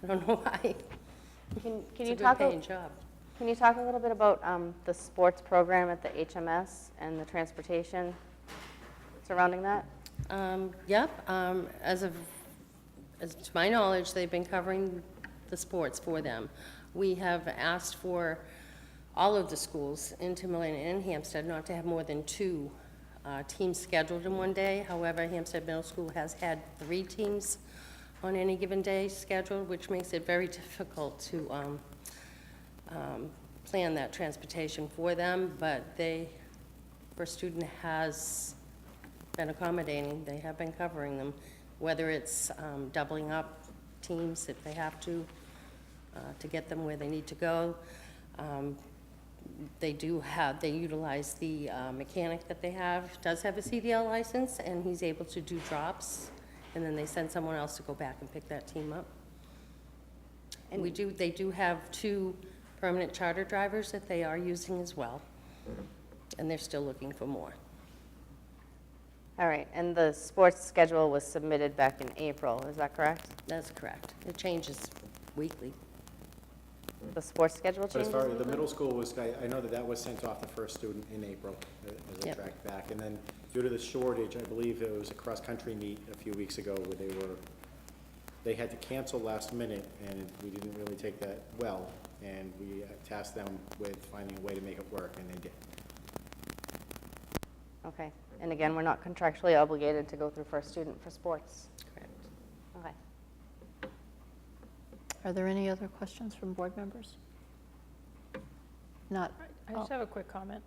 I don't know why. Can It's you a talk, good paying job. can you talk a little bit about the sports program at the HMS and the transportation surrounding that? Yep, as to my knowledge, they've been covering the sports for them. We have asked for all of the schools in Timberlane and Hampstead not to have more than 2 teams scheduled in one day. However, Hampstead Middle School has had 3 teams on any given day scheduled, which makes it very difficult to plan that transportation for them, but First Student has been accommodating, they have been covering them, whether it's doubling up teams if they have to get them where they need to go. They utilize the mechanic that they does have a CDL license, and he's able to do drops, and then they send someone else to go back and pick that team up. And they do have 2 permanent charter drivers that they are using as well, and they're still looking for more. All right, and the sports schedule was submitted back in April, is that correct? That's correct. It changes weekly. The sports schedule But as changes? far as the middle school was, I know that was sent off to First Student in April, as I Yep. tracked back. And then due to the shortage, I believe it was a cross-country meet a few weeks ago where they had to cancel last minute, and we didn't really take that well. And we tasked them with finding a way to make it work, and they did. Okay, and again, we're not contractually obligated to go through First Student for sports? Correct. Okay. Are there any other questions from board members? Not, I just have a quick comment.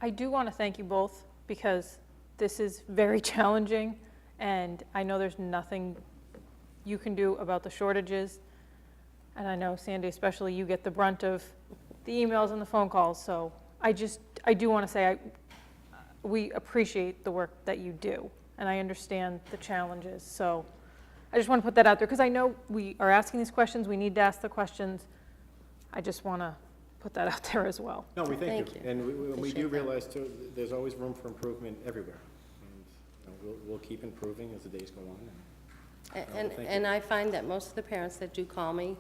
I do want to thank you both because this is very challenging, and I know there's nothing you can do about the shortages. And I know, Sandy, especially you get the brunt of the emails and the phone calls, so I do want to say we appreciate the work that you do, and I understand the challenges. So I just want to put that out there because I know we are asking these questions, we need to ask the questions. I just want to put that out there as well. No, we thank you. Thank you. And we Appreciate do that. realize too, there's always room for improvement everywhere. And we'll keep improving as the days go on. And, thank you. and I find that most of the parents that do call me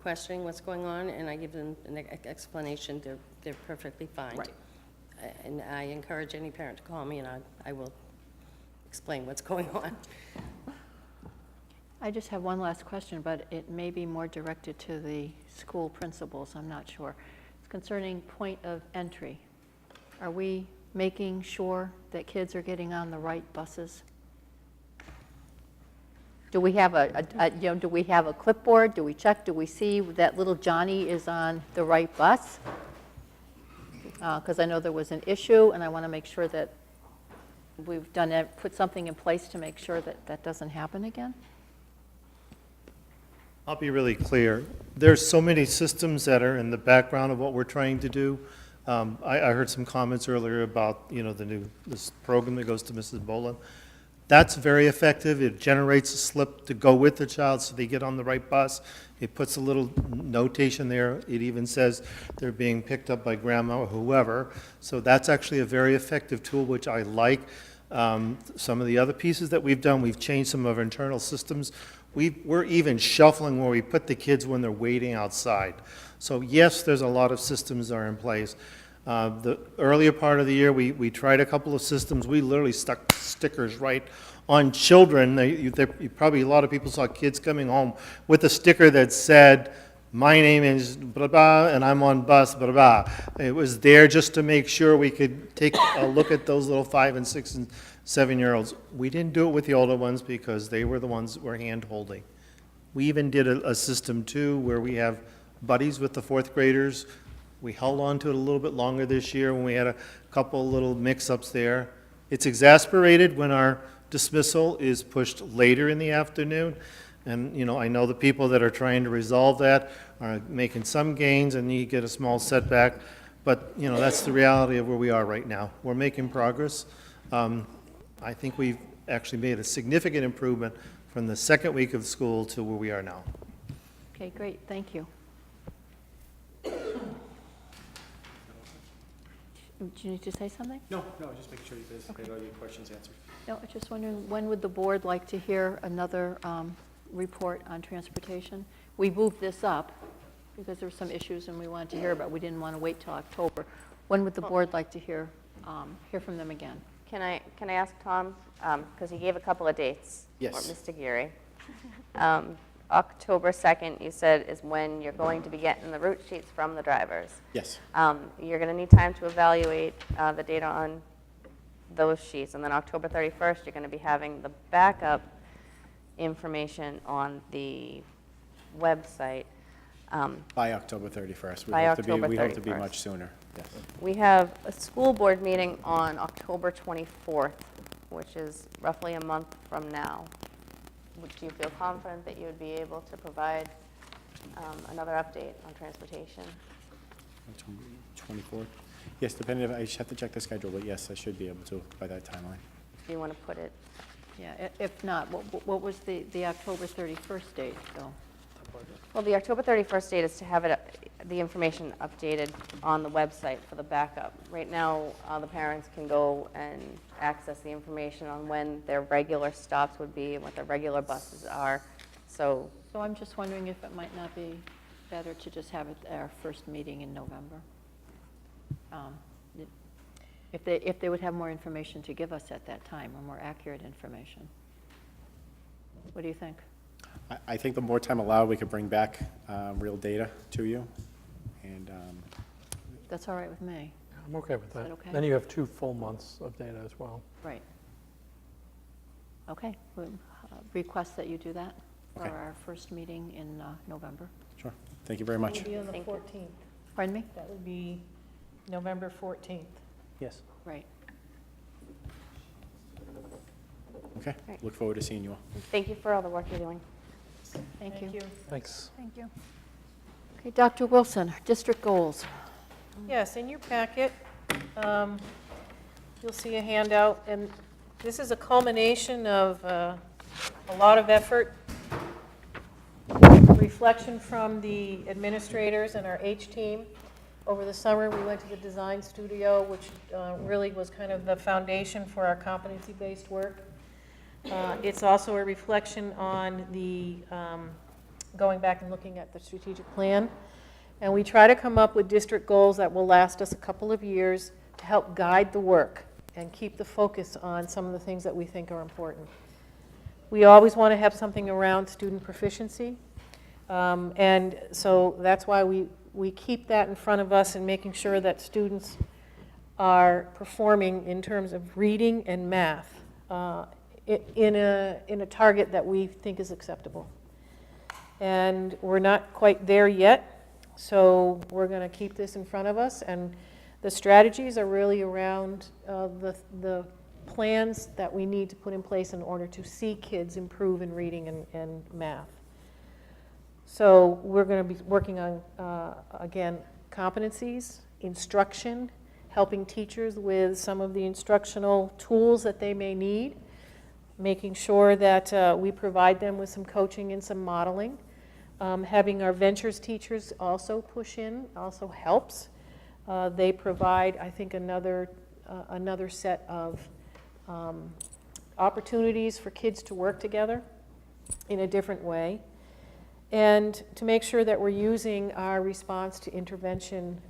questioning what's going on, and I give them an explanation, they're perfectly fine. Right. And I encourage any parent to call me, and I will explain what's going on. I just have one last question, but it may be more directed to the school principals, I'm not sure. It's concerning point of entry. Are we making sure that kids are getting on the right buses? Do we have do we have a clipboard? Do we check? Do we see that little Johnny is on the right bus? Because I know there was an issue, and I want to make sure that we've done it, put something in place to make sure that that doesn't happen again. I'll be really clear. There's so many systems that are in the background of what we're trying to do. I heard some comments earlier about, this program that goes to Mrs. Boland. That's very effective. It generates a slip to go with the child so they get on the right bus. It puts a little notation there. It even says they're being picked up by grandma or whoever. So that's actually a very effective tool, which I like. Some of the other pieces that we've done, we've changed some of our internal systems. We're even shuffling where we put the kids when they're waiting outside. So yes, there's a lot of systems that are in place. The earlier part of the year, we tried a couple of systems. We literally stuck stickers right on children. Probably a lot of people saw kids coming home with a sticker that said, "My name is blah blah, and I'm on bus blah blah." It was there just to make sure we could take a look at those little 5 and 6 and 7-year-olds. We didn't do it with the older ones because they were the ones that were hand holding. We even did a system too where we have buddies with the 4th graders. We held on to it a little bit longer this year when we had a couple little mix-ups there. It's exasperated when our dismissal is pushed later in the afternoon. And, I know the people that are trying to resolve that are making some gains and you get a small setback. But, that's the reality of where we are right now. We're making progress. I think we've actually made a significant improvement from the second week of school to where we are now. Okay, great, thank you. Do you need to say something? No, just making sure you guys get all your questions answered. No, I was just wondering, when would the board like to hear another report on transportation? We moved this up because there were some issues and we wanted to hear about. We didn't want to wait till October. When would the board like to hear from them again? Can I ask Tom, because he gave a couple of dates? Yes. Or Mr. Geary. October 2nd, you said, is when you're going to be getting the route sheets from the drivers. Yes. You're going to need time to evaluate the data on those sheets. And then October 31st, you're going to be having the backup information on the website. By October 31st. By October We hope to be 31st. much sooner. Yes. We have a school board meeting on October 24th, which is roughly a month from now. Do you feel confident that you would be able to provide another update on transportation? 24th? Yes, depending, I just have to check the schedule, but yes, I should be able to by that timeline. Do you want to put it? Yeah, if not, what was the October 31st date, Bill? Well, the October 31st date is to have the information updated on the website for the backup. Right now, the parents can go and access the information on when their regular stops would be and what their regular buses are. So I'm just wondering if it might not be better to just have it at our first meeting in November. If they would have more information to give us at that time, or more accurate information. What do you think? I think the more time allowed, we could bring back real data to you. And That's all right with me. I'm okay with that. that okay? Then you have 2 full months of data as well. Right. Okay, we'll request that you do that for Okay. our first meeting in November. sure. Thank you very much. That would be on the Thank you. 14th. Pardon me? That would be November 14th. Yes. Right. Okay. Right. Look forward to seeing you all. thank you for all the work you're doing. Thank you. Thanks. Thank you. Okay, Dr. Wilson, district goals. Yes, in your packet, you'll see a handout, and this is a culmination of a lot of effort reflection from the administrators and our H team. Over the summer, we went to the design studio, which really was kind of the foundation for our competency-based work. It's also a reflection on the going back and looking at the strategic plan. And we try to come up with district goals that will last us a couple of years to help guide the work and keep the focus on some of the things that we think are important. We always want to have something around student proficiency. And so that's why we keep that in front of us and making sure that students are performing in terms of reading and math in a target that we think is acceptable. And we're not quite there yet, so we're going to keep this in front of us. And the strategies are really around the plans that we need to put in place in order to see kids improve in reading and math. So we're going to be working on, again, competencies, instruction, helping teachers with some of the instructional tools that they may need, making sure that we provide them with some coaching and some modeling. Having our ventures teachers also push in also helps. They provide, I think, another set of opportunities for kids to work together in a different way, and to make sure that we're using our response to intervention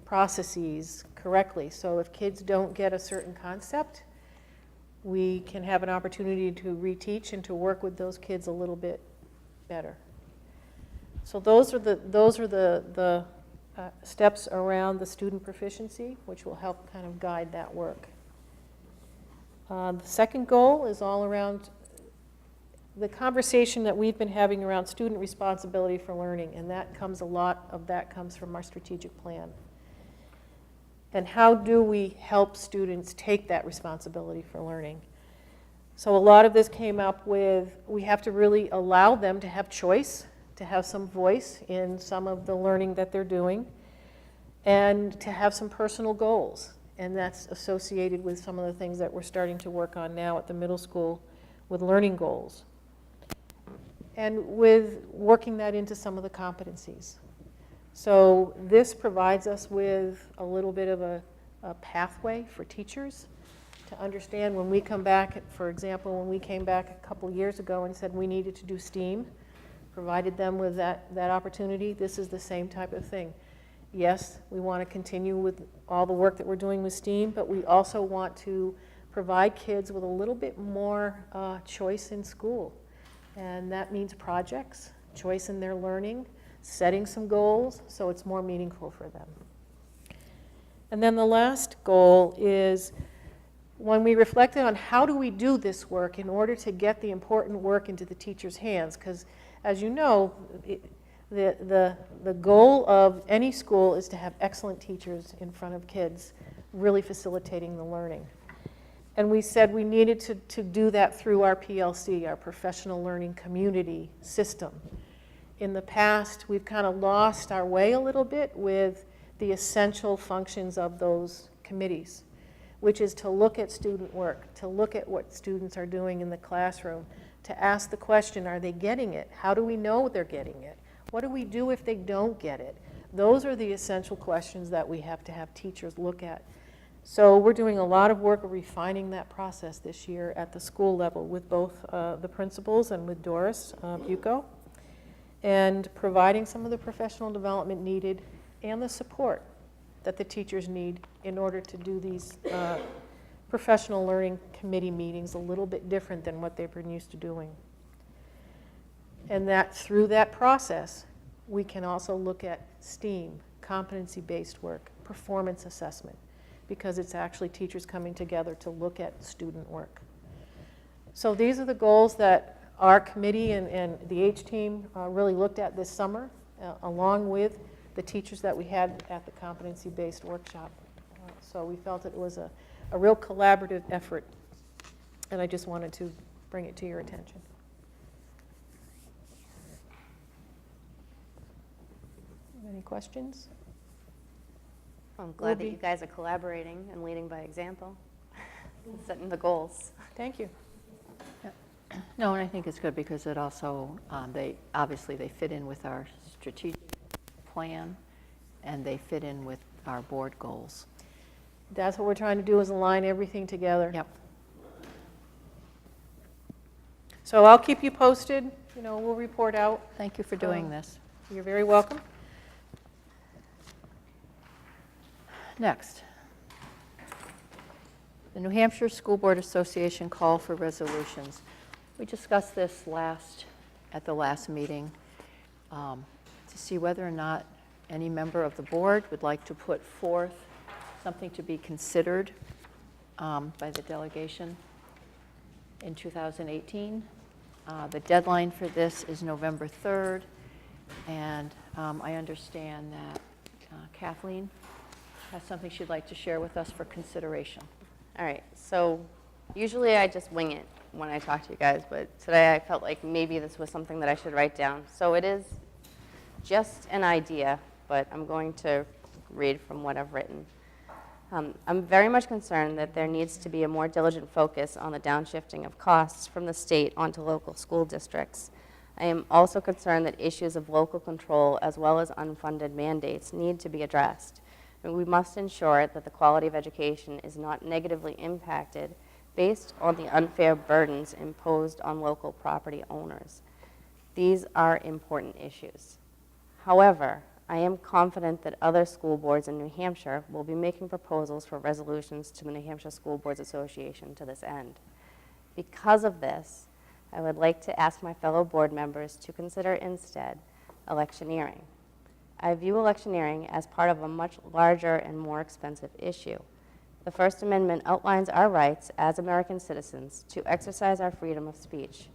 processes correctly. So if kids don't get a certain concept, we can have an opportunity to reteach and to work with those kids a little bit better. So those are the steps around the student proficiency, which will help kind of guide that work. The second goal is all around the conversation that we've been having around student responsibility for learning, and a lot of that comes from our strategic plan. And how do we help students take that responsibility for learning? So a lot of this came up with, we have to really allow them to have choice, to have some voice in some of the learning that they're doing, and to have some personal goals. And that's associated with some of the things that we're starting to work on now at the middle school with learning goals. And with working that into some of the competencies. So this provides us with a little bit of a pathway for teachers to understand when we come back. For example, when we came back a couple years ago and said we needed to do STEAM, provided them with that opportunity. This is the same type of thing. Yes, we want to continue with all the work that we're doing with STEAM, but we also want to provide kids with a little bit more choice in school. And that means projects, choice in their learning, setting some goals so it's more meaningful for them. And then the last goal is when we reflected on how do we do this work in order to get the important work into the teacher's hands, because as you know, the goal of any school is to have excellent teachers in front of kids, really facilitating the learning. And we said we needed to do that through our PLC, our professional learning community system. In the past, we've kind of lost our way a little bit with the essential functions of those committees, which is to look at student work, to look at what students are doing in the classroom, to ask the question, are they getting it? How do we know they're getting it? What do we do if they don't get it? Those are the essential questions that we have to have teachers look at. So we're doing a lot of work of refining that process this year at the school level with both the principals and with Doris Bucco, and providing some of the professional development needed and the support that the teachers need in order to do these professional learning committee meetings a little bit different than what they've been used to doing. And that through that process, we can also look at STEAM, competency-based work, performance assessment, because it's actually teachers coming together to look at student work. So these are the goals that our committee and the H team really looked at this summer, along with the teachers that we had at the competency-based workshop. So we felt it was a real collaborative effort, and I just wanted to bring it to your attention. Any questions? I'm glad that you guys are collaborating and leading by example, and setting the goals. Thank you. No, and I think it's good because it also, obviously they fit in with our strategic plan, and they fit in with our board goals. That's what we're trying to do, is align everything together. Yep. So I'll keep you posted, we'll report out. Thank you for doing this. You're very welcome. Next, the New Hampshire School Board Association call for resolutions. We discussed this at the last meeting to see whether or not any member of the board would like to put forth something to be considered by the delegation in 2018. The deadline for this is November 3rd, and I understand that Kathleen has something she'd like to share with us for consideration. All right, so usually I just wing it when I talk to you guys, but today I felt like maybe this was something that I should write down. So it is just an idea, but I'm going to read from what I've written. I'm very much concerned that there needs to be a more diligent focus on the downshifting of costs from the state onto local school districts. I am also concerned that issues of local control as well as unfunded mandates need to be addressed. And we must ensure that the quality of education is not negatively impacted based on the unfair burdens imposed on local property owners. These are important issues. However, I am confident that other school boards in New Hampshire will be making proposals for resolutions to the New Hampshire School Boards Association to this end. Because of this, I would like to ask my fellow board members to consider instead electioneering. I view electioneering as part of a much larger and more expensive issue. The First Amendment outlines our rights as American citizens to exercise our freedom of speech.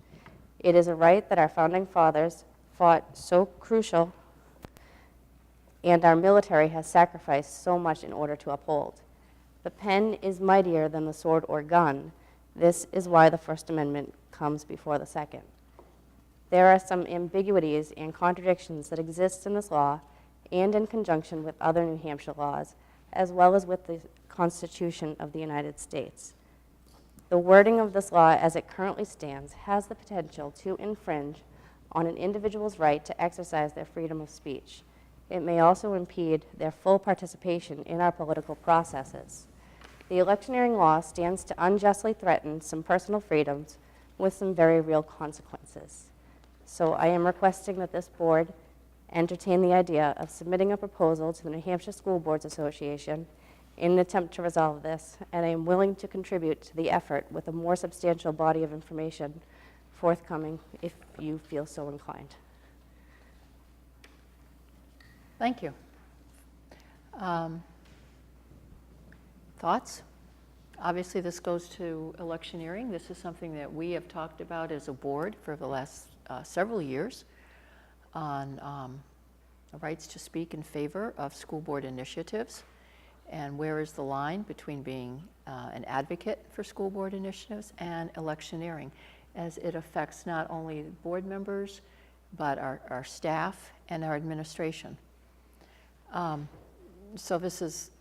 It is a right that our founding fathers fought so crucial and our military has sacrificed so much in order to uphold. The pen is mightier than the sword or gun. This is why the First Amendment comes before the Second. There are some ambiguities and contradictions that exist in this law and in conjunction with other New Hampshire laws, as well as with the Constitution of the United States. The wording of this law as it currently stands has the potential to infringe on an individual's right to exercise their freedom of speech. It may also impede their full participation in our political processes. The electioneering law stands to unjustly threaten some personal freedoms with some very real consequences. So I am requesting that this board entertain the idea of submitting a proposal to the New Hampshire School Boards Association in an attempt to resolve this, and I am willing to contribute to the effort with a more substantial body of information forthcoming if you feel so inclined. Thank you. Thoughts? Obviously, this goes to electioneering. This is something that we have talked about as a board for the last several years on the rights to speak in favor of school board initiatives. And where is the line between being an advocate for school board initiatives and electioneering, as it affects not only board members, but our staff and our administration. So this is,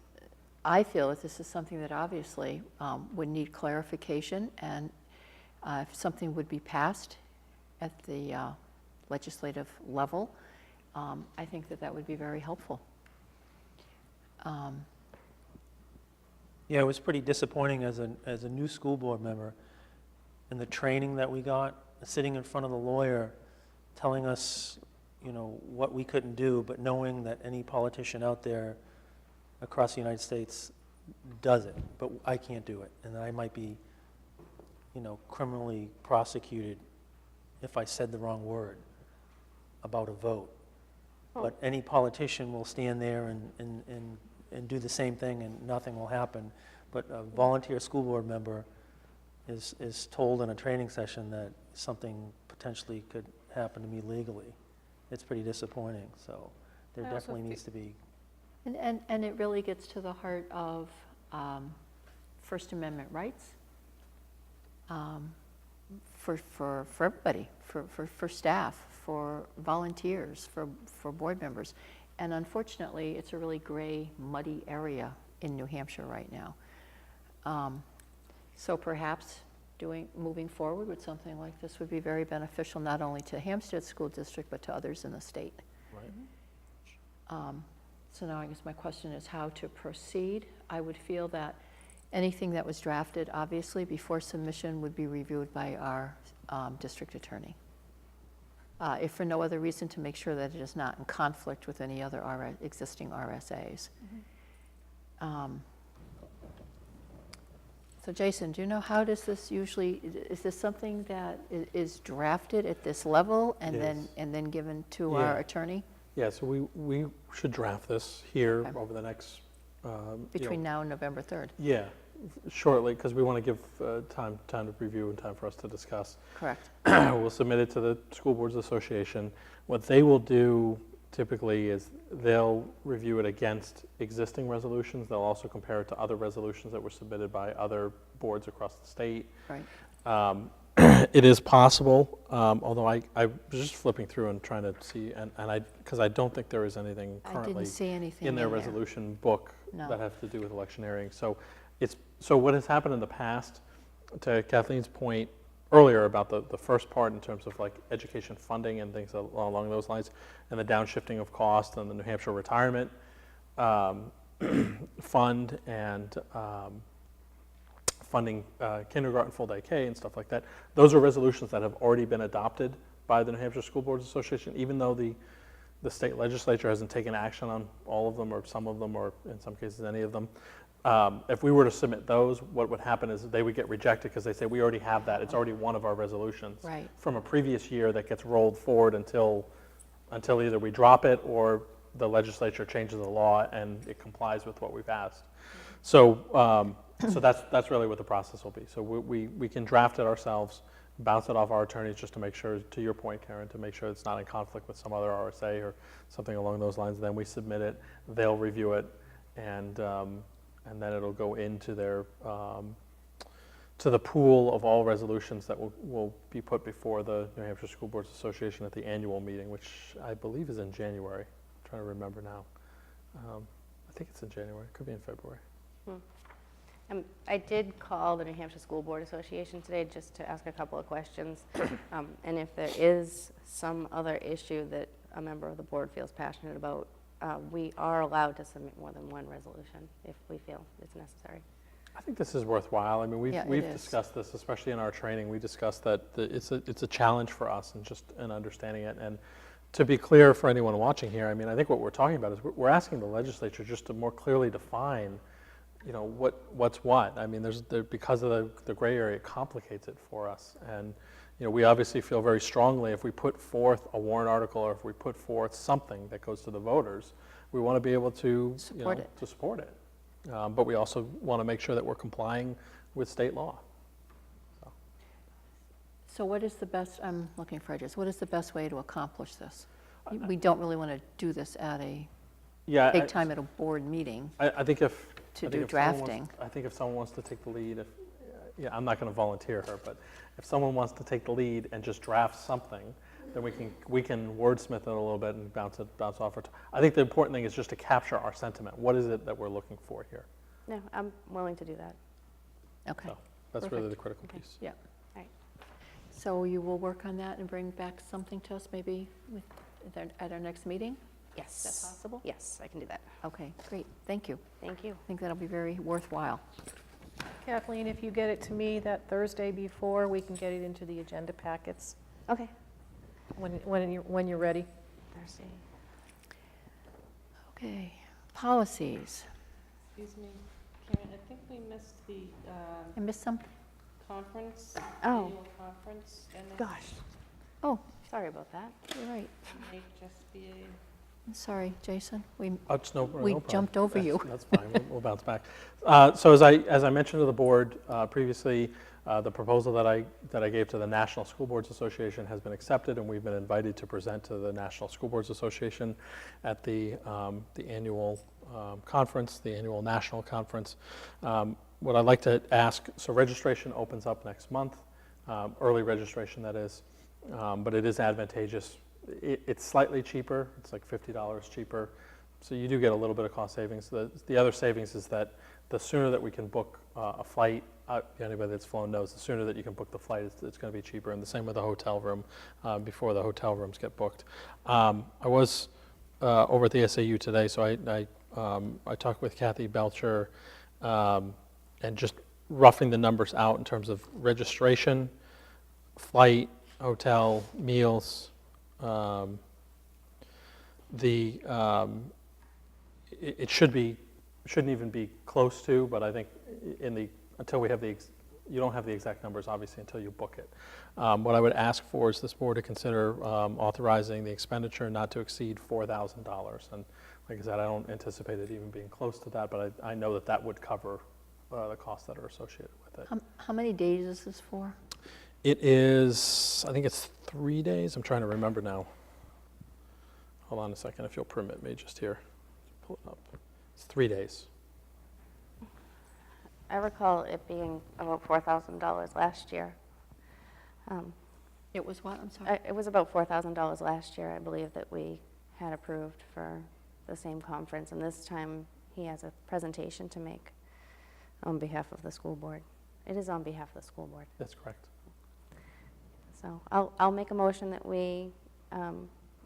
I feel that this is something that obviously would need clarification, and if something would be passed at the legislative level, I think that would be very helpful. Yeah, it was pretty disappointing as a new school board member, and the training that we got, sitting in front of the lawyer, telling us, what we couldn't do, but knowing that any politician out there across the United States does it, but I can't do it, and I might be, criminally prosecuted if I said the wrong word about a vote. But any politician will stand there and do the same thing and nothing will happen. But a volunteer school board member is told in a training session that something potentially could happen to me legally. It's pretty disappointing, so there definitely needs to be. And it really gets to the heart of First Amendment rights for everybody, for staff, for volunteers, for board members. And unfortunately, it's a really gray, muddy area in New Hampshire right now. So perhaps moving forward with something like this would be very beneficial, not only to Hampstead School District, but to others in the state. Right. So now I guess my question is how to proceed. I would feel that anything that was drafted, obviously, before submission would be reviewed by our district attorney. If for no other reason, to make sure that it is not in conflict with any other existing RSAs. So Jason, do you know how does this usually, is this something that is drafted at this level and Yes. then given to Yeah. our attorney? Yeah, so we should draft this here Okay. over the next, Between now and November 3rd, yeah, shortly, because we want to give time to review and time for us to discuss. correct? We'll submit it to the School Boards Association. What they will do typically is they'll review it against existing resolutions. They'll also compare it to other resolutions that were submitted by other boards across the state. Right. It is possible, although I was just flipping through and trying to see, because I don't think there is anything I currently didn't see anything in their there. resolution book No. that has to do with electioneering. So what has happened in the past, to Kathleen's point earlier about the first part in terms of like education funding and things along those lines, and the downshifting of cost and the New Hampshire Retirement Fund and funding kindergarten, full day K and stuff like that. Those are resolutions that have already been adopted by the New Hampshire School Boards Association, even though the state legislature hasn't taken action on all of them or some of them, or in some cases any of them. If we were to submit those, what would happen is they would get rejected because they say, we already have that. It's already one of our resolutions Right. from a previous year that gets rolled forward until either we drop it or the legislature changes the law and it complies with what we've asked. So that's really what the process will be. So we can draft it ourselves, bounce it off our attorneys just to make sure, to your point, Karen, to make sure it's not in conflict with some other RSA or something along those lines. Then we submit it, they'll review it, and then it'll go into their to the pool of all resolutions that will be put before the New Hampshire School Boards Association at the annual meeting, which I believe is in January. I'm trying to remember now. I think it's in January. It could be in February. I did call the New Hampshire School Board Association today just to ask a couple of questions. And if there is some other issue that a member of the board feels passionate about, we are allowed to submit more than one resolution if we feel it's necessary. I think this is worthwhile. I mean, Yeah, it we've is. discussed this, especially in our training. We discussed that it's a challenge for us and just in understanding it. And to be clear for anyone watching here, I mean, I think what we're talking about is we're asking the legislature just to more clearly define, what's what. I mean, because of the gray area, it complicates it for us. And we obviously feel very strongly if we put forth a warrant article or if we put forth something that goes to the voters, we want to be able to Support it. to support it. But we also want to make sure that we're complying with state law. So what is the best, I'm looking for ideas, what is the best way to accomplish this? We don't really want to do this take time at a board meeting. I think if To I think do if someone wants- drafting. I think if someone wants to take the lead, I'm not going to volunteer her, but if someone wants to take the lead and just draft something, then we can wordsmith it a little bit and bounce off. I think the important thing is just to capture our sentiment. What is it that we're looking for here? No, I'm willing to do that. Okay, So that's really the Perfect. critical piece. yeah. All right. So you will work on that and bring back something to us maybe at our next meeting? Yes. Is that possible? Yes, I can do that. Okay, great, thank you. Thank you. I think that'll be very worthwhile. Kathleen, if you get it to me that Thursday before, we can get it into the agenda packets Okay. when you're ready. Thursday. Okay, policies. Excuse me, Karen, I think we missed the I missed some? conference, Oh. annual conference, and Gosh, Oh, sorry about that. you're right. Hsdsb. I'm sorry, Jason. We No We problem. jumped over you. That's fine. We'll bounce back. So as I mentioned to the board previously, the proposal that I gave to the National School Boards Association has been accepted, and we've been invited to present to the National School Boards Association at the annual conference, the annual national conference. What I'd like to ask, so registration opens up next month, early registration that is, but it is advantageous. It's slightly cheaper. It's like $50 cheaper. So you do get a little bit of cost savings. The other savings is that the sooner that we can book a flight, anybody that's flown knows, the sooner that you can book the flight, it's going to be cheaper. And the same with the hotel room before the hotel rooms get booked. I was over at the SAU today, so I talked with Kathy Belcher and just roughing the numbers out in terms of registration, flight, hotel, meals. It shouldn't even be close to, but I think until we have you don't have the exact numbers, obviously, until you book it. What I would ask for is this board to consider authorizing the expenditure not to exceed $4,000. And like I said, I don't anticipate it even being close to that, but I know that would cover the costs that are associated with it. How many days is this for? It is, I think it's 3 days. I'm trying to remember now. Hold on a second, if you'll permit me just here. Pull it up. It's 3 days. I recall it being about $4,000 last year. It was what, I'm sorry? It was about $4,000 last year, I believe, that we had approved for the same conference. And this time, he has a presentation to make on behalf of the school board. It is on behalf of the school board. That's correct. So I'll make a motion that we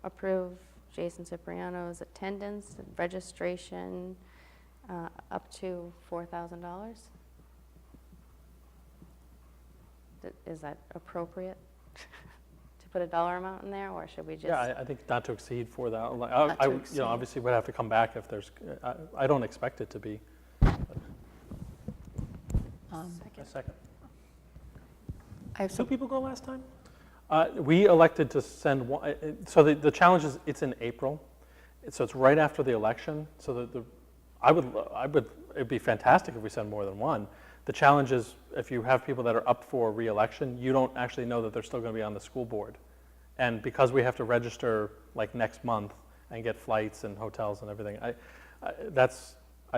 approve Jason Cipriano's attendance, registration, up to $4,000. Is that appropriate to put a dollar amount in there, or should we just? Yeah, I think not to exceed 4,000. Not to exceed. Obviously, we'd have to come back if there's. I don't expect it to be. A second. I have Two some, people go last time? We elected to send one. So the challenge is it's in April, so it's right after the election. So it'd be fantastic if we send more than one. The challenge is if you have people that are up for re-election, you don't actually know that they're still going to be on the school board. And because we have to register like next month and get flights and hotels and everything, I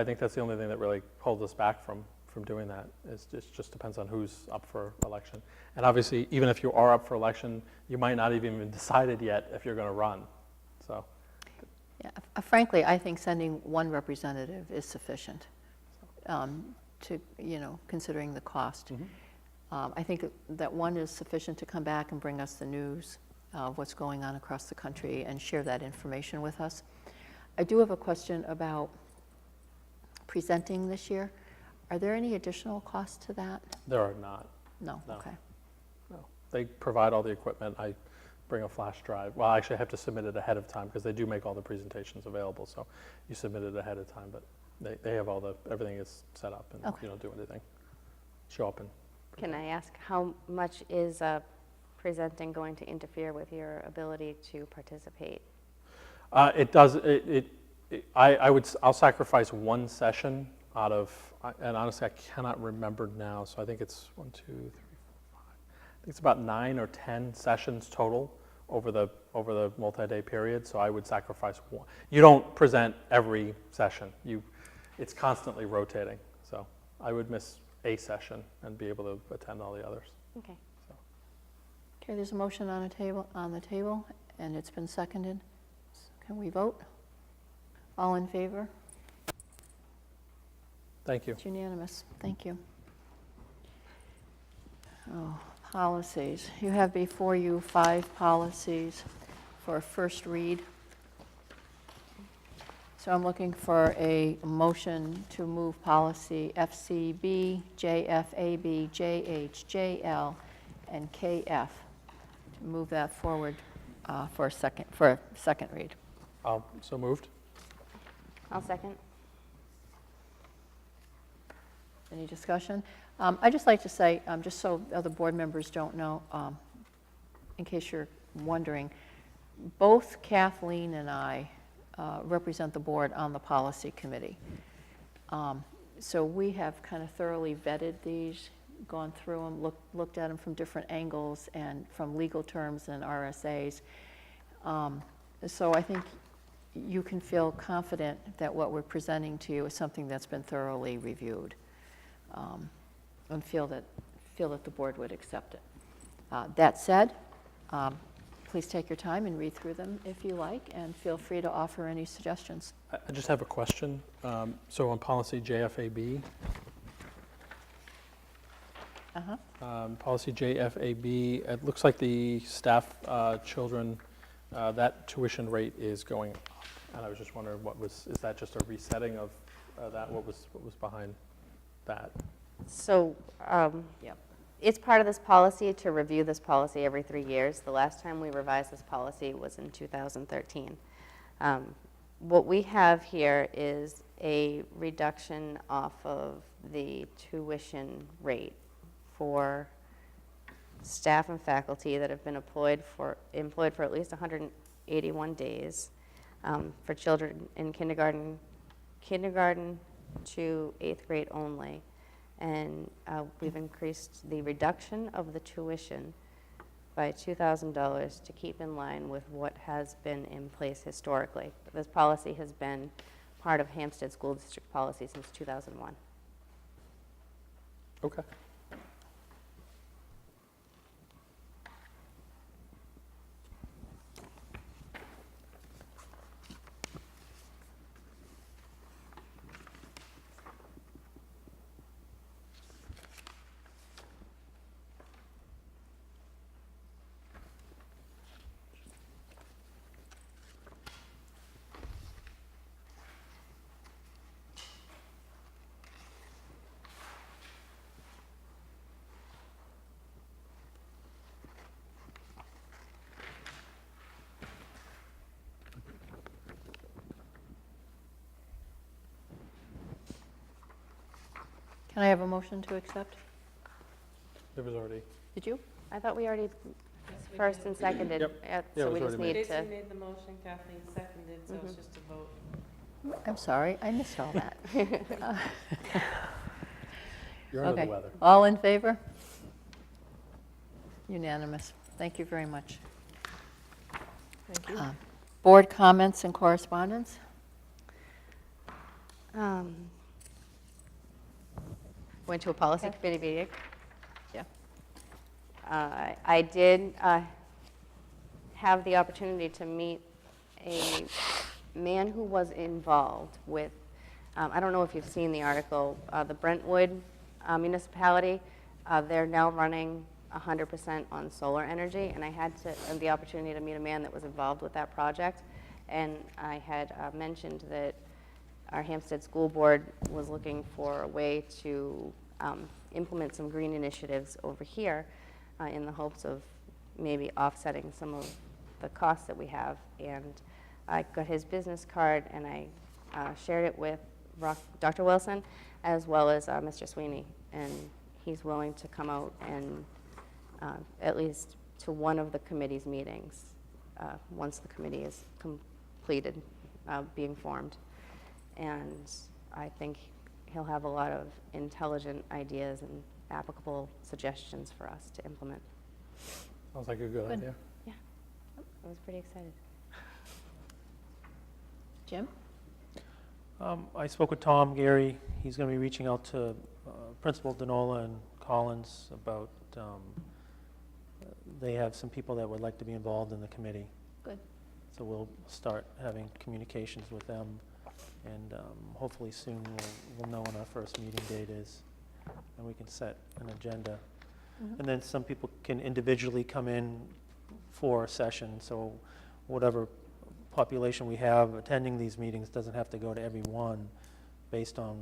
think that's the only thing that really holds us back from doing that. It just depends on who's up for election. And obviously, even if you are up for election, you might not have even decided yet if you're going to run. So, yeah, frankly, I think sending one representative is sufficient to, considering the cost. I think that one is sufficient to come back and bring us the news of what's going on across the country and share that information with us. I do have a question about presenting this year. Are there any additional costs to that? there are not. No, No. okay. No. They provide all the equipment. I bring a flash drive. Well, actually, I have to submit it ahead of time because they do make all the presentations available. So you submit it ahead of time, but they have everything is set up, and Okay. you don't do anything. Show up and. Can I ask how much is presenting going to interfere with your ability to participate? It does. I'll sacrifice one session out of, and honestly, I cannot remember now. So I think it's 1, 2, 3, 4, 5. I think it's about 9 or 10 sessions total over the multi-day period. So I would sacrifice one. You don't present every session. It's constantly rotating. So I would miss a session and be able to attend all the others. Okay. Okay, there's a motion on the table, and it's been seconded. Can we vote? All in favor? Thank you. It's unanimous. Thank you. Oh, policies. You have before you 5 policies for a first read. So I'm looking for a motion to move policy FCB, JFAB, JH, JL, and KF. To move that forward for a second read. So moved. I'll second. Any discussion? I'd just like to say, just so other board members don't know, in case you're wondering, both Kathleen and I represent the board on the policy committee. So we have kind of thoroughly vetted these, gone through them, looked at them from different angles and from legal terms and RSAs. So I think you can feel confident that what we're presenting to you is something that's been thoroughly reviewed. And feel that the board would accept it. That said, please take your time and read through them if you like, and feel free to offer any suggestions. I just have a question. So on policy JFAB, policy JFAB, it looks like the staff children, that tuition rate is going up. And I was just wondering, is that just a resetting of that? What was behind that? So Yep. it's part of this policy to review this policy every 3 years. The last time we revised this policy was in 2013. What we have here is a reduction off of the tuition rate for staff and faculty that have been employed for at least 181 days, for children in kindergarten to 8th grade only. And we've increased the reduction of the tuition by $2,000 to keep in line with what has been in place historically. This policy has been part of Hampstead School District policy since 2001. Okay. Can I have a motion to accept? It was already. Did you? I thought we already first and seconded. Yep. Yeah, Yeah, so it we was just already need Jason to. made the motion, Kathleen seconded, so it's just a vote. I'm sorry, I missed all that. You're under Okay. the weather. All in favor? Unanimous. Thank you very much. Thank you. Board comments and correspondence? Went to a policy committee meeting. Yeah. I did have the opportunity to meet a man who was involved with, I don't know if you've seen the article, the Brentwood municipality. They're now running 100% on solar energy, and I had the opportunity to meet a man that was involved with that project. And I had mentioned that our Hampstead School Board was looking for a way to implement some green initiatives over here in the hopes of maybe offsetting some of the costs that we have. And I got his business card, and I shared it with Dr. Wilson as well as Mr. Sweeney. And he's willing to come out and at least to one of the committee's meetings once the committee is completed being formed. And I think he'll have a lot of intelligent ideas and applicable suggestions for us to implement. Sounds like a good idea. Yeah, I was pretty excited. Jim? I spoke with Tom Gary. He's going to be reaching out to Principal Denola and Collins about, they have some people that would like to be involved in the committee. Good. So we'll start having communications with them, and hopefully soon we'll know when our first meeting date is, and we can set an agenda. And then some people can individually come in for a session, so whatever population we have attending these meetings doesn't have to go to every one based on,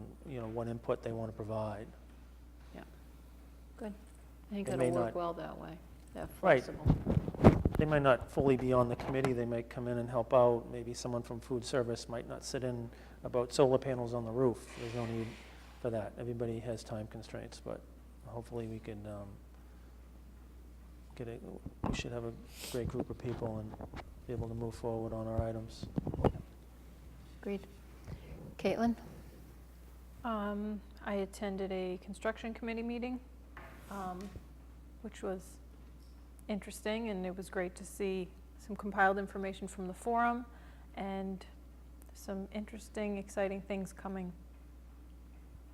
what input they want to provide. Yeah. Good. I think They that'll may work not- well that way. They're Right. flexible. They might not fully be on the committee, they might come in and help out. Maybe someone from food service might not sit in about solar panels on the roof. There's no need for that. Everybody has time constraints, but hopefully we can we should have a great group of people and be able to move forward on our items. Agreed. Caitlin? I attended a construction committee meeting, which was interesting, and it was great to see some compiled information from the forum and some interesting, exciting things coming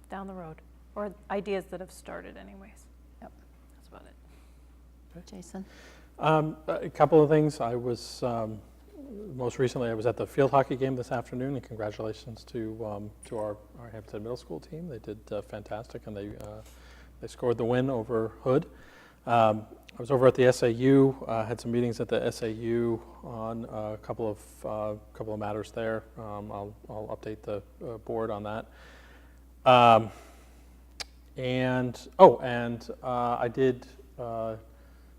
down the road, or ideas that have started anyways. Yep. That's about it. Jason? A couple of things. Most recently, I was at the field hockey game this afternoon, and congratulations to our Hampstead Middle School team. They did fantastic, and they scored the win over Hood. I was over at the SAU, had some meetings at the SAU on a couple of matters there. I'll update the board on that. I did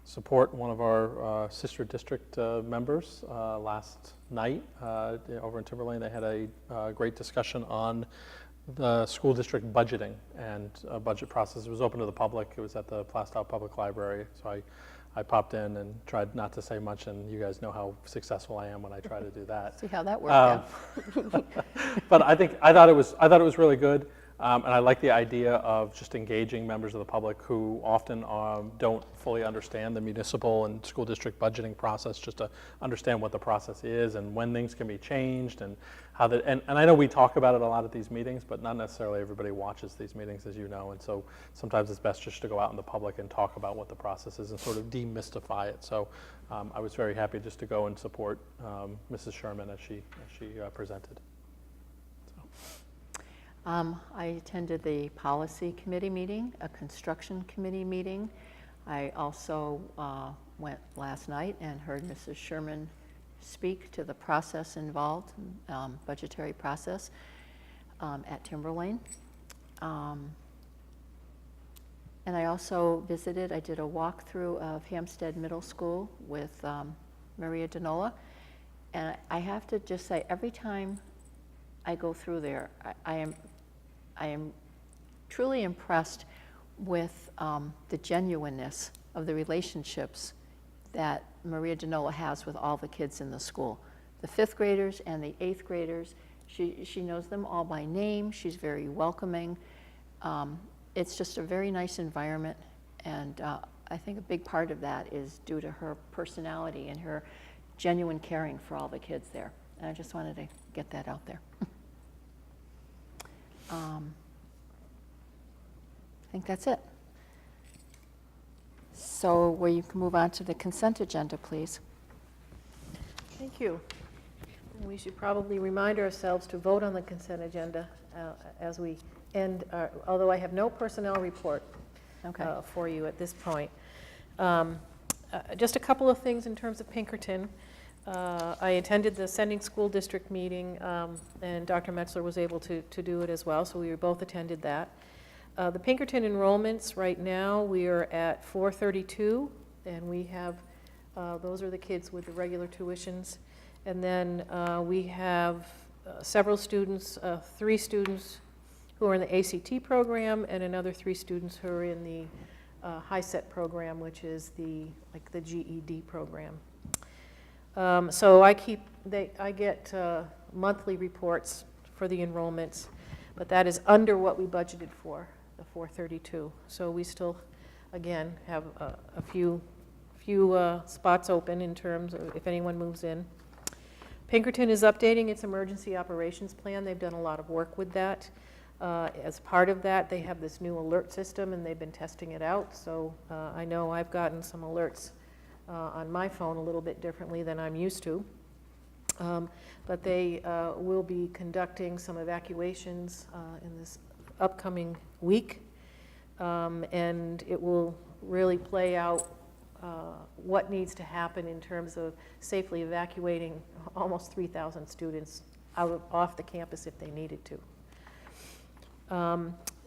support one of our sister district members last night over in Timberlane. They had a great discussion on the school district budgeting and budget process. It was open to the public. It was at the Plastow Public Library. So I popped in and tried not to say much, and you guys know how successful I am when I try to do that. See how that worked out. But I thought it was really good. And I like the idea of just engaging members of the public who often don't fully understand the municipal and school district budgeting process, just to understand what the process is and when things can be changed and how that. And I know we talk about it a lot at these meetings, but not necessarily everybody watches these meetings, as you know. And so sometimes it's best just to go out in the public and talk about what the process is and sort of demystify it. So I was very happy just to go and support Mrs. Sherman as she presented. I attended the policy committee meeting, a construction committee meeting. I also went last night and heard Mrs. Sherman speak to the process involved, budgetary process at Timberlane. And I also visited, I did a walkthrough of Hampstead Middle School with Maria Denola. And I have to just say, every time I go through there, I am truly impressed with the genuineness of the relationships that Maria Denola has with all the kids in the school. The 5th graders and the 8th graders, she knows them all by name. She's very welcoming. It's just a very nice environment, and I think a big part of that is due to her personality and her genuine caring for all the kids there. And I just wanted to get that out there. I think that's it. So we can move on to the consent agenda, please. Thank you. We should probably remind ourselves to vote on the consent agenda as we end, although I have no personnel report for you at this point. Just a couple of things in terms of Pinkerton. I attended the Sending School District meeting, and Dr. Metzler was able to do it as well, so we both attended that. The Pinkerton enrollments right now, we are at 432, and we have, those are the kids with the regular tuitions. And then we have several students, 3 students who are in the ACT program, and another 3 students who are in the HiSET program, which is the GED program. So I get monthly reports for the enrollments, but that is under what we budgeted for, the 432. So we still, again, have a few spots open in terms of if anyone moves in. Pinkerton is updating its emergency operations plan. They've done a lot of work with that. As part of that, they have this new alert system, and they've been testing it out. So I know I've gotten some alerts on my phone a little bit differently than I'm used to. But they will be conducting some evacuations in this upcoming week. And it will really play out what needs to happen in terms of safely evacuating almost 3,000 students off the campus if they needed to.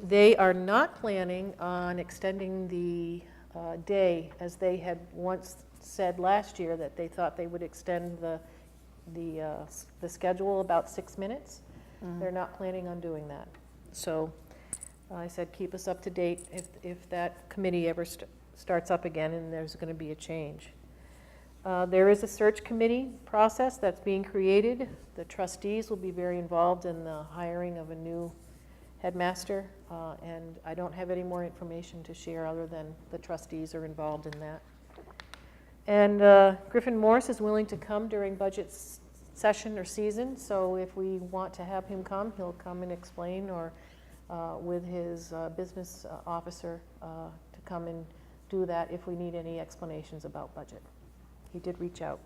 They are not planning on extending the day, as they had once said last year that they thought they would extend the schedule about 6 minutes. They're not planning on doing that. So I said keep us up to date if that committee ever starts up again and there's going to be a change. There is a search committee process that's being created. The trustees will be very involved in the hiring of a new headmaster, and I don't have any more information to share other than the trustees are involved in that. And Griffin Morris is willing to come during budget session or season, so if we want to have him come, he'll come and explain, or with his business officer to come and do that if we need any explanations about budget. he did reach out.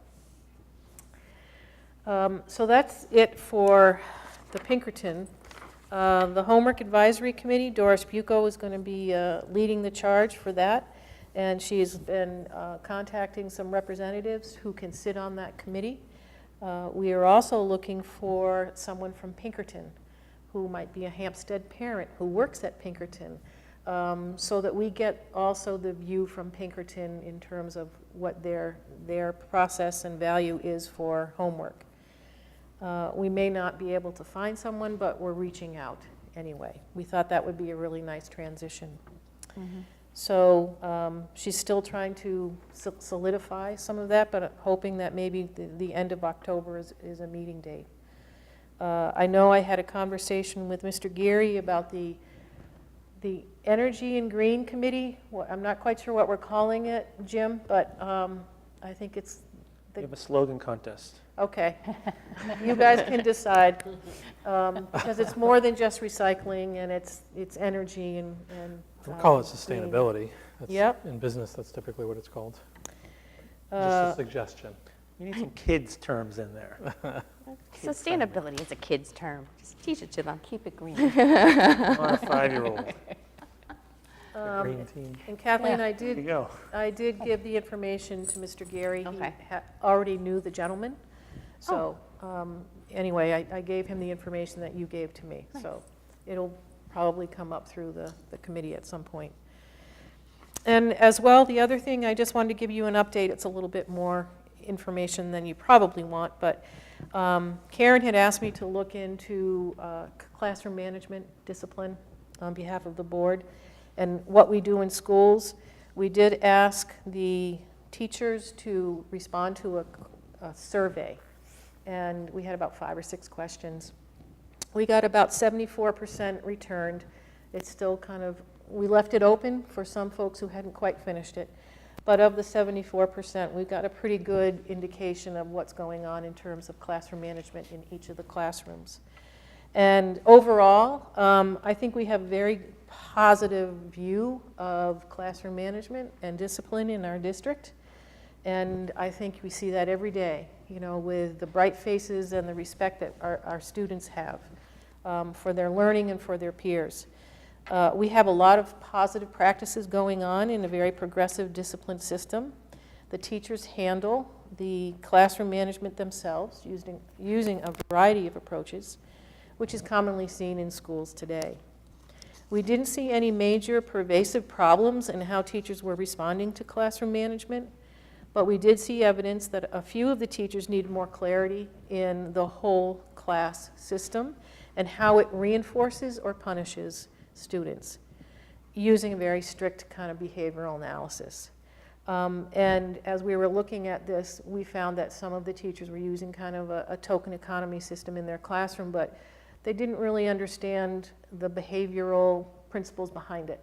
So that's it for the Pinkerton. The Homework Advisory Committee, Doris Bucco is going to be leading the charge for that, and she's been contacting some representatives who can sit on that committee. We are also looking for someone from Pinkerton who might be a Hampstead parent who works at Pinkerton, so that we get also the view from Pinkerton in terms of what their process and value is for homework. We may not be able to find someone, but we're reaching out anyway. We thought that would be a really nice transition. So she's still trying to solidify some of that, but hoping that maybe the end of October is a meeting date. I know I had a conversation with Mr. Geary about the Energy and Green Committee. I'm not quite sure what we're calling it, Jim, but I think it's We have a slogan contest. okay. You guys can decide, because it's more than just recycling, and it's energy and We'll call it green. sustainability. That's- Yep. In business, that's typically what it's called. Just a suggestion. We need some kids' terms in there. Sustainability is a kid's term. Just teach it to them. Keep it green. On a 5-year-old. The green team. And Kathleen, Yeah. There you go. I did give the information to Mr. Gary. Okay. He already knew the gentleman. So anyway, I gave him the information that you gave to me. So it'll probably come up through the committee at some point. And as well, the other thing, I just wanted to give you an update. It's a little bit more information than you probably want, but Karen had asked me to look into classroom management discipline on behalf of the board and what we do in schools. We did ask the teachers to respond to a survey, and we had about 5 or 6 questions. We got about 74% returned. It's still kind of, we left it open for some folks who hadn't quite finished it. But of the 74%, we've got a pretty good indication of what's going on in terms of classroom management in each of the classrooms. And overall, I think we have a very positive view of classroom management and discipline in our district. And I think we see that every day, you know, with the bright faces and the respect that our students have for their learning and for their peers. We have a lot of positive practices going on in a very progressive discipline system. The teachers handle the classroom management themselves using a variety of approaches, which is commonly seen in schools today. We didn't see any major pervasive problems in how teachers were responding to classroom management, but we did see evidence that a few of the teachers needed more clarity in the whole class system and how it reinforces or punishes students using a very strict kind of behavioral analysis. And as we were looking at this, we found that some of the teachers were using kind of a token economy system in their classroom, but they didn't really understand the behavioral principles behind it.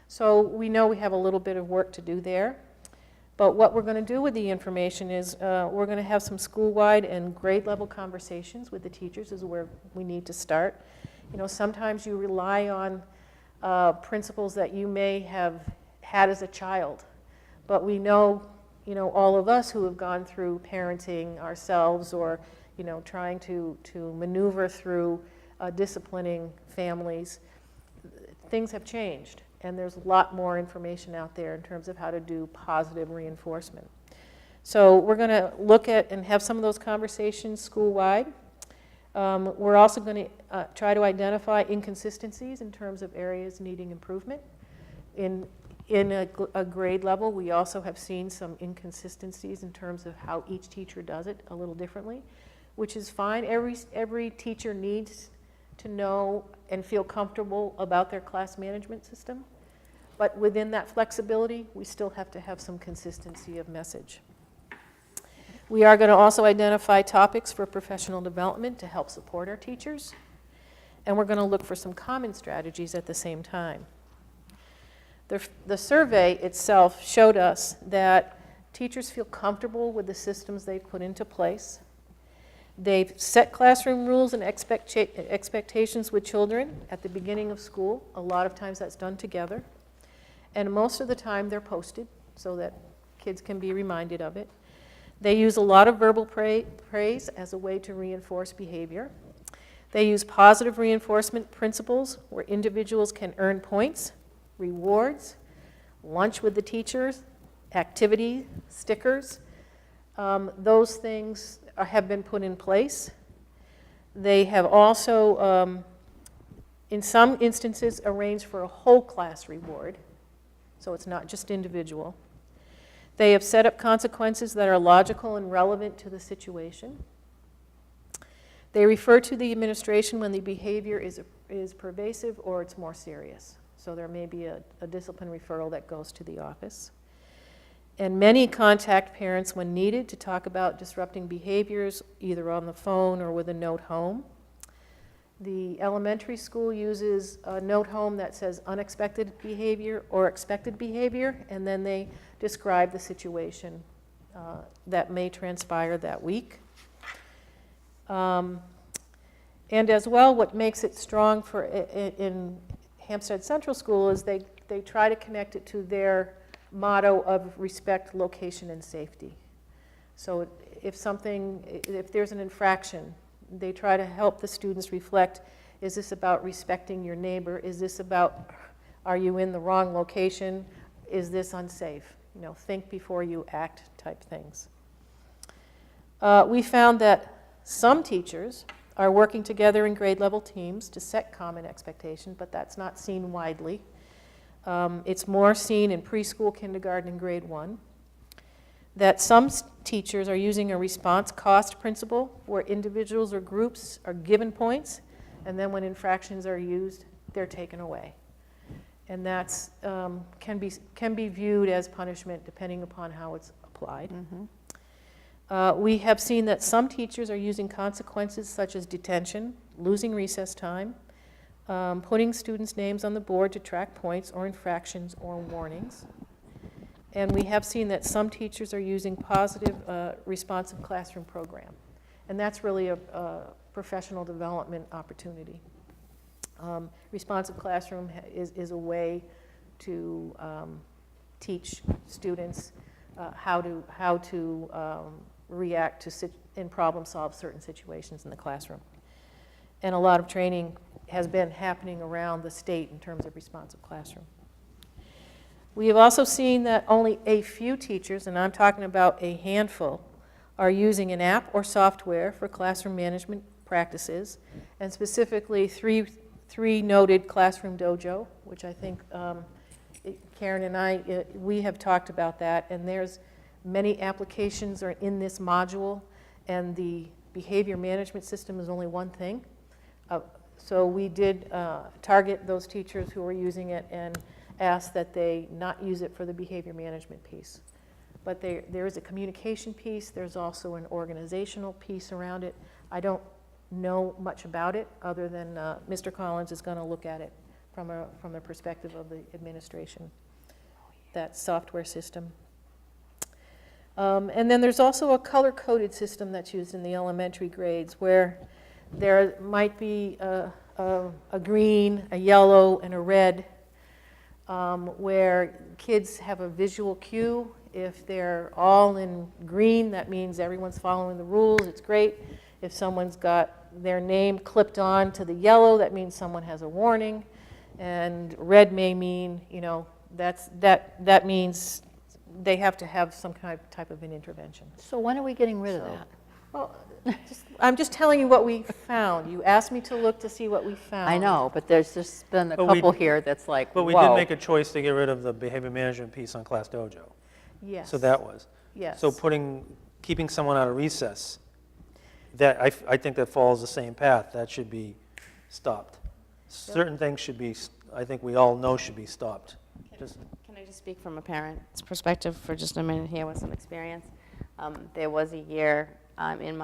So we know we have a little bit of work to do there. But what we're going to do with the information is we're going to have some school-wide and grade-level conversations with the teachers is where we need to start. You know, sometimes you rely on principles that you may have had as a child. But we know, you know, all of us who have gone through parenting ourselves or, you know, trying to maneuver through disciplining families, things have changed. And there's a lot more information out there in terms of how to do positive reinforcement. So we're going to look at and have some of those conversations school-wide. We're also going to try to identify inconsistencies in terms of areas needing improvement. In a grade level, we also have seen some inconsistencies in terms of how each teacher does it a little differently, which is fine. Every teacher needs to know and feel comfortable about their class management system. But within that flexibility, we still have to have some consistency of message. We are going to also identify topics for professional development to help support our teachers. And we're going to look for some common strategies at the same time. The survey itself showed us that teachers feel comfortable with the systems they've put into place. They've set classroom rules and expectations with children at the beginning of school. A lot of times that's done together. And most of the time they're posted so that kids can be reminded of it. They use a lot of verbal praise as a way to reinforce behavior. They use positive reinforcement principles where individuals can earn points, rewards, lunch with the teachers, activity, stickers. Those things have been put in place. They have also, in some instances, arranged for a whole class reward, so it's not just individual. They have set up consequences that are logical and relevant to the situation. They refer to the administration when the behavior is pervasive or it's more serious. So there may be a discipline referral that goes to the office. And many contact parents when needed to talk about disrupting behaviors, either on the phone or with a note home. The elementary school uses a note home that says unexpected behavior or expected behavior, and then they describe the situation that may transpire that week. And as well, what makes it strong for in Hampstead Central School is they try to connect it to their motto of respect, location, and safety. So if there's an infraction, they try to help the students reflect, is this about respecting your neighbor? Is this about, are you in the wrong location? Is this unsafe? You know, think before you act type things. We found that some teachers are working together in grade level teams to set common expectations, but that's not seen widely. It's more seen in preschool, kindergarten, and grade 1. That some teachers are using a response cost principle where individuals or groups are given points, and then when infractions are used, they're taken away. And that's can be viewed as punishment depending upon how it's applied. We have seen that some teachers are using consequences such as detention, losing recess time, putting students' names on the board to track points or infractions or warnings. And we have seen that some teachers are using positive responsive classroom program. And that's really a professional development opportunity. Responsive classroom is a way to teach students how to react to and problem solve certain situations in the classroom. And a lot of training has been happening around the state in terms of responsive classroom. We have also seen that only a few teachers, and I'm talking about a handful, are using an app or software for classroom management practices, and specifically three noted Classroom Dojo, which I think Karen and I, we have talked about that, and there's many applications are in this module, and the behavior management system is only one thing. So we did target those teachers who were using it and ask that they not use it for the behavior management piece. But there is a communication piece. There's also an organizational piece around it. I don't know much about it other than Mr. Collins is going to look at it from the perspective of the administration, that software system. And then there's also a color-coded system that's used in the elementary grades where there might be a green, a yellow, and a red, where kids have a visual cue. If they're all in green, that means everyone's following the rules. It's great. If someone's got their name clipped on to the yellow, that means someone has a warning. And red may mean, you know, that means they have to have some type of an intervention. So when are we getting rid of that? Well, I'm just telling you what we found. You asked me to look to see what we found. I know, but there's just been a But we- couple here that's like, But we whoa. did make a choice to get rid of the behavior management piece on Class Dojo. Yes. So that was. Yes. So keeping someone out of recess, that I think that follows the same path. That should be stopped. Certain things should be, I think we all know should be stopped. Can I just speak from a parent's perspective for just a minute here with some experience? There was a year in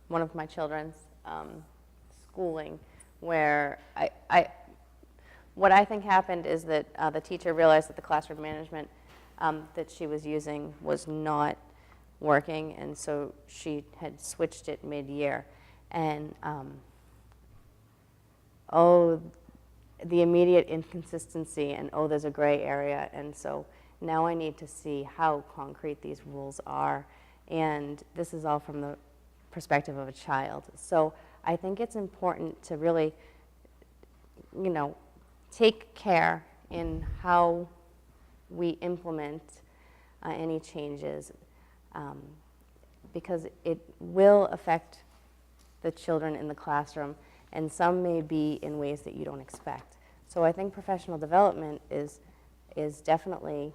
one of my children's schooling where what I think happened is that the teacher realized that the classroom management that she was using was not working, and so she had switched it mid-year. And the immediate inconsistency, and there's a gray area. And so Now I need to see how concrete these rules are, and this is all from the perspective of a child. So I think it's important to really, you know, take care in how we implement any changes, because it will affect the children in the classroom, and some may be in ways that you don't expect. So I think professional development is definitely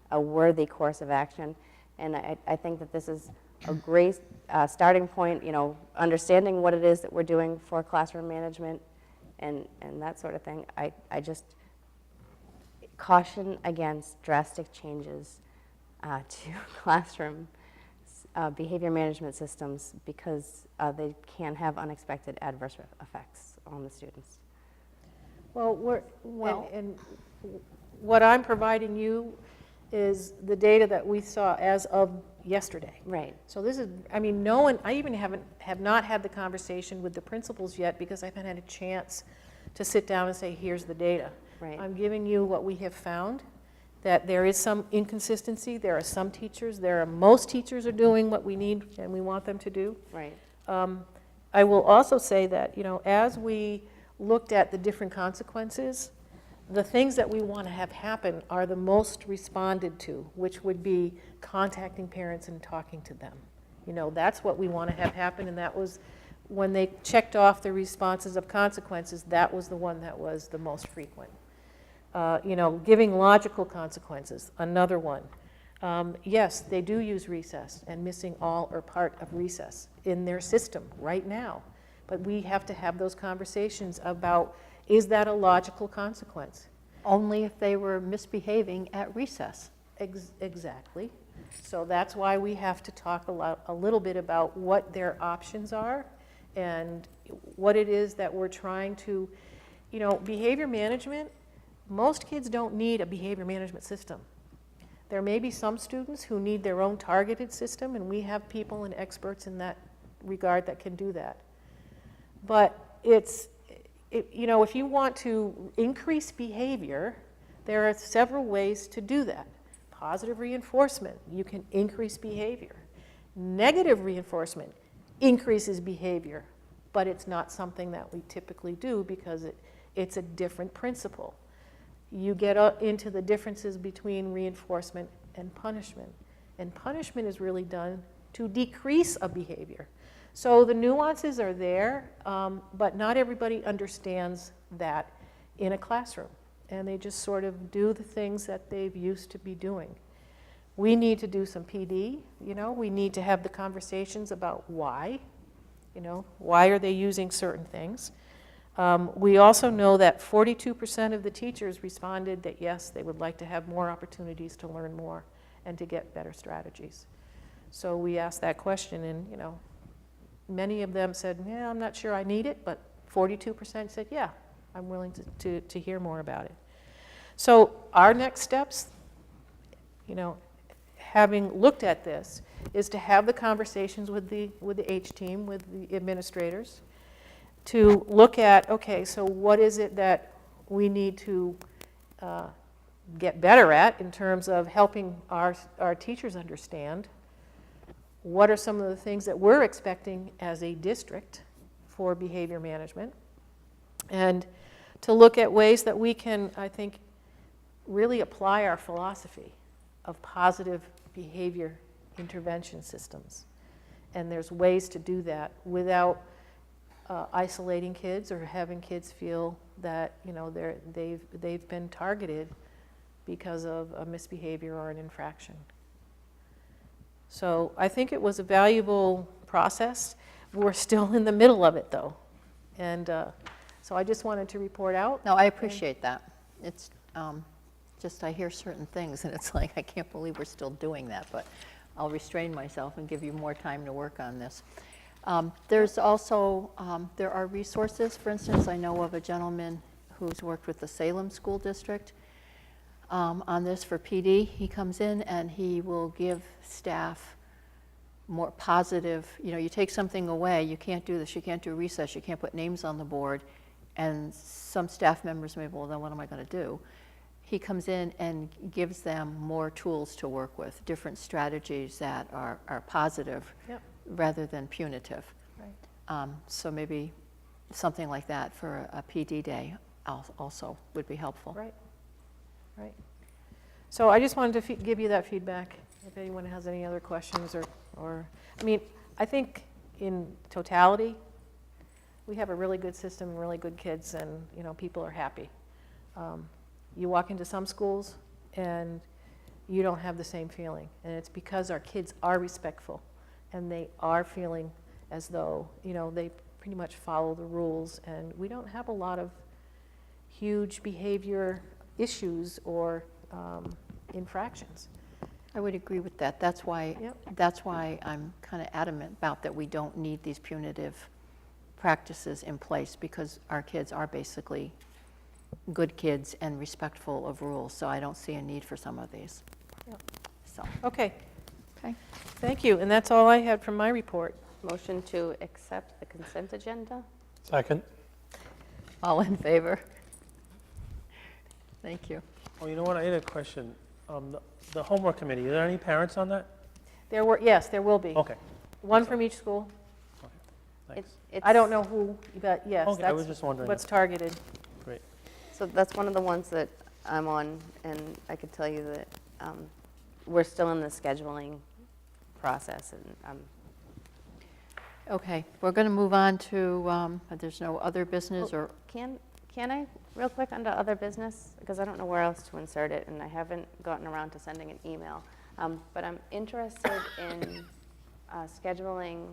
a worthy course of action, and I think that this is a great starting point, you know, understanding what it is that we're doing for classroom management and that sort of thing. I just caution against drastic changes to classroom behavior management systems, because they can have unexpected adverse effects on the students. Well, and what I'm providing you is the data that we saw as of yesterday. Right. So this is, I mean, no one, I even have not had the conversation with the principals yet, because I haven't had a chance to sit down and say, here's the data. Right. I'm giving you what we have found, that there is some inconsistency. There are some teachers, most teachers are doing what we need and we want them to do. Right. I will also say that, you know, as we looked at the different consequences, the things that we want to have happen are the most responded to, which would be contacting parents and talking to them. You know, that's what we want to have happen, and that was, when they checked off the responses of consequences, that was the one that was the most frequent. You know, giving logical consequences, another one. Yes, they do use recess and missing all or part of recess in their system right now. But we have to have those conversations about, is that a logical consequence? Only if they were misbehaving at recess. Exactly. So that's why we have to talk a little bit about what their options are and what it is that we're trying to, you know, behavior management, most kids don't need a behavior management system. There may be some students who need their own targeted system, and we have people and experts in that regard that can do that. But you know, if you want to increase behavior, there are several ways to do that. Positive reinforcement, you can increase behavior. Negative reinforcement increases behavior, but it's not something that we typically do because it's a different principle. You get into the differences between reinforcement and punishment. And punishment is really done to decrease a behavior. So the nuances are there, but not everybody understands that in a classroom. And they just sort of do the things that they've used to be doing. We need to do some PD, you know, we need to have the conversations about why, you know, why are they using certain things. We also know that 42% of the teachers responded that yes, they would like to have more opportunities to learn more and to get better strategies. So we asked that question, and you know, many of them said, yeah, I'm not sure I need it, but 42% said, yeah, I'm willing to hear more about it. So our next steps, you know, having looked at this, is to have the conversations with the H team, with the administrators, to look at, okay, so what is it that we need to get better at in terms of helping our teachers understand what are some of the things that we're expecting as a district for behavior management, and to look at ways that we can, I think, really apply our philosophy of positive behavior intervention systems. And there's ways to do that without isolating kids or having kids feel that, you know, they've been targeted because of a misbehavior or an infraction. So I think it was a valuable process. We're still in the middle of it, though. And so I just wanted to report out. No, I appreciate that. It's just I hear certain things, and it's like, I can't believe we're still doing that, but I'll restrain myself and give you more time to work on this. There's also, there are resources. For instance, I know of a gentleman who's worked with the Salem School District on this for PD. He comes in and he will give staff more positive, you know, you take something away, you can't do this, you can't do recess, you can't put names on the board, and some staff members may, well, then what am I going to do? he comes in and gives them more tools to work with, different strategies that are positive Yep. rather than punitive. Right. So maybe something like that for a PD day also would be helpful. Right, right. So I just wanted to give you that feedback, if anyone has any other questions or, I mean, I think in totality, we have a really good system, and really good kids, and, you know, people are happy. You walk into some schools, and you don't have the same feeling, and it's because our kids are respectful, and they are feeling as though, you know, they pretty much follow the rules, and we don't have a lot of huge behavior issues or infractions. I would agree with that. That's why, Yep. that's why I'm kind of adamant about that we don't need these punitive practices in place, because our kids are basically good kids and respectful of rules, so I don't see a need for some of these. Yep. So, Okay, okay. thank you, and that's all I had from my report. Motion to accept the consent agenda? Second? All in favor? Thank you. Oh, you know what, I had a question. The homework committee, are there any parents on that? Yes, there will be. Okay, One from each school. thanks. I don't know who, but yes, Okay, I was that's just wondering. what's targeted. Great. So that's one of the ones that I'm on, and I could tell you that we're still in the scheduling process, and Okay, we're going to move on to, there's no other business or, Can I, real quick, under other business, because I don't know where else to insert it, and I haven't gotten around to sending an email, but I'm interested in scheduling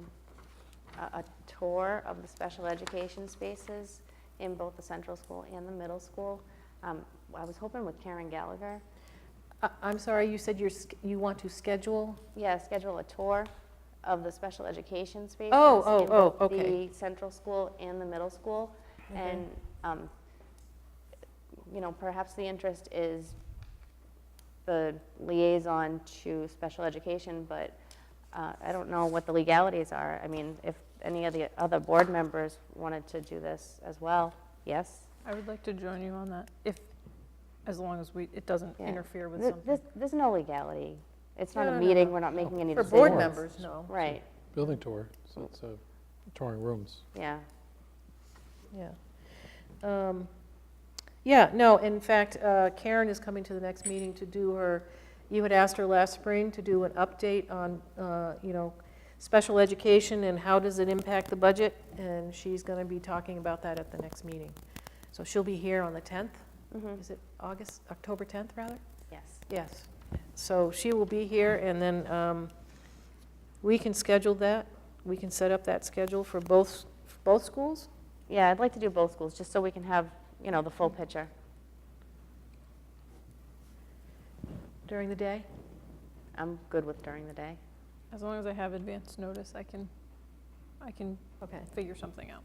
a tour of the special education spaces in both the central school and the middle school. I was hoping with Karen Gallagher. I'm sorry, you said you want to schedule? Yeah, schedule a tour of the special education spaces. Oh, in both okay. the central school and the middle school. Okay. And, you know, perhaps the interest is the liaison to special education, but I don't know what the legalities are. I mean, if any of the other board members wanted to do this as well, yes? I would like to join you on that, as long as it doesn't Yeah. interfere with something. There's no legality. It's not No, a no, no, meeting, no. we're not making any For decisions. board members, no. Right, Building tour, so it's touring rooms. yeah. Yeah. Yeah, no, in fact, Karen is coming to the next meeting to do you had asked her last spring to do an update on, you know, special education and how does it impact the budget, and she's going to be talking about that at the next meeting. So she'll be here on the 10th. Mhm. Is it October 10th, rather? Yes. Yes. So she will be here, and then we can schedule that. We can set up that schedule for both schools? Yeah, I'd like to do both schools, just so we can have, you know, the full picture. During the day? I'm good with during the day. As long as I have advance notice, I can Okay. figure something out.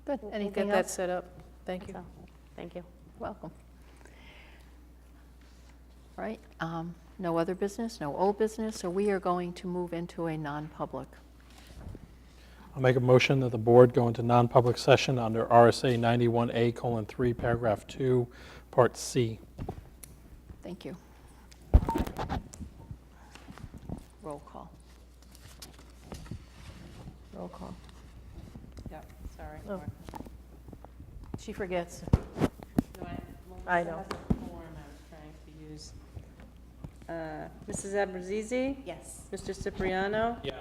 good. We'll Anything get that else? set up. Thank you. So, thank you. Welcome. Right, no other business, no old business, so we are going to move into a non-public. I'll make a motion that the board go into non-public session under RSA 91A:3, paragraph 2, part C. Thank you. Roll call. Roll call. Yep, sorry. Oh. She forgets. No, I know. That's the form I was trying to use. Mrs. Abrazizi? Yes. Mr. Cipriano? Yes.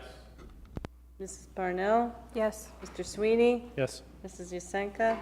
Mrs. Parnell? Yes. Mr. Sweeney? Yes. Mrs. Yusenka?